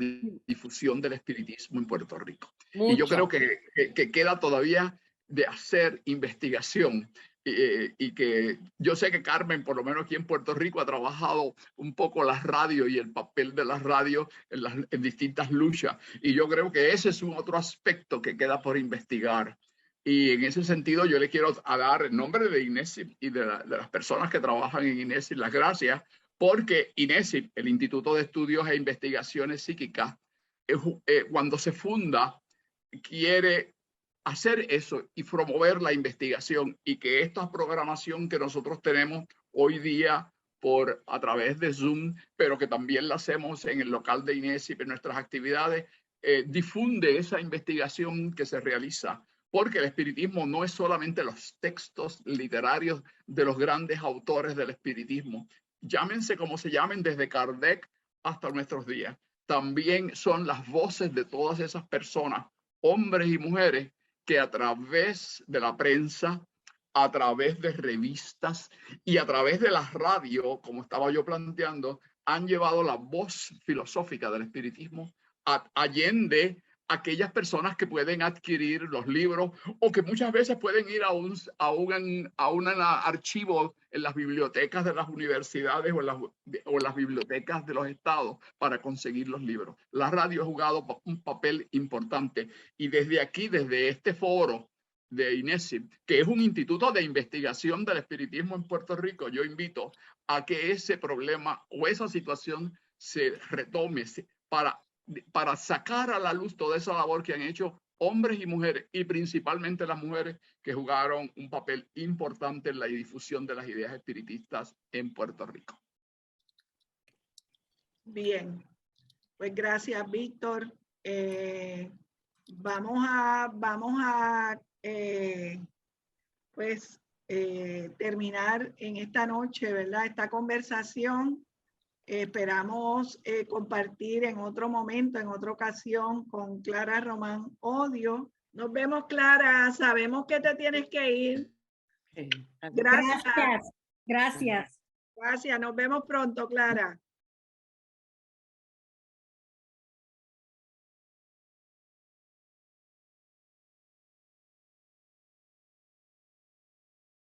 difusión del espiritismo en Puerto Rico. Mucho. Y yo creo que queda todavía de hacer investigación, y que yo sé que Carmen, por lo menos aquí en Puerto Rico, ha trabajado un poco la radio y el papel de la radio en distintas luchas. Y yo creo que ese es un otro aspecto que queda por investigar. Y en ese sentido yo le quiero dar en nombre de INESIP y de las personas que trabajan en INESIP las gracias, porque INESIP, el Instituto de Estudios e Investigaciones Psíquicas, cuando se funda, quiere hacer eso y promover la investigación, y que esta programación que nosotros tenemos hoy día a través de Zoom, pero que también la hacemos en el local de INESIP en nuestras actividades, difunde esa investigación que se realiza. Porque el espiritismo no es solamente los textos literarios de los grandes autores del espiritismo, llámense como se llamen, desde Kardec hasta nuestros días. También son las voces de todas esas personas, hombres y mujeres, que a través de la prensa, a través de revistas y a través de la radio, como estaba yo planteando, han llevado la voz filosófica del espiritismo allende aquellas personas que pueden adquirir los libros o que muchas veces pueden ir a un archivo en las bibliotecas de las universidades o en las bibliotecas de los estados para conseguir los libros. La radio ha jugado un papel importante y desde aquí, desde este foro de INESIP, que es un instituto de investigación del espiritismo en Puerto Rico, yo invito a que ese problema o esa situación se retome para sacar a la luz toda esa labor que han hecho hombres y mujeres, y principalmente las mujeres que jugaron un papel importante en la difusión de las ideas espiritistas en Puerto Rico. Bien, pues gracias, Víctor. Vamos a terminar en esta noche, ¿verdad? Esta conversación. Esperamos compartir en otro momento, en otra ocasión, con Clara Román Odio. Nos vemos, Clara. Sabemos que te tienes que ir. Gracias. Gracias. Gracias. Nos vemos pronto, Clara.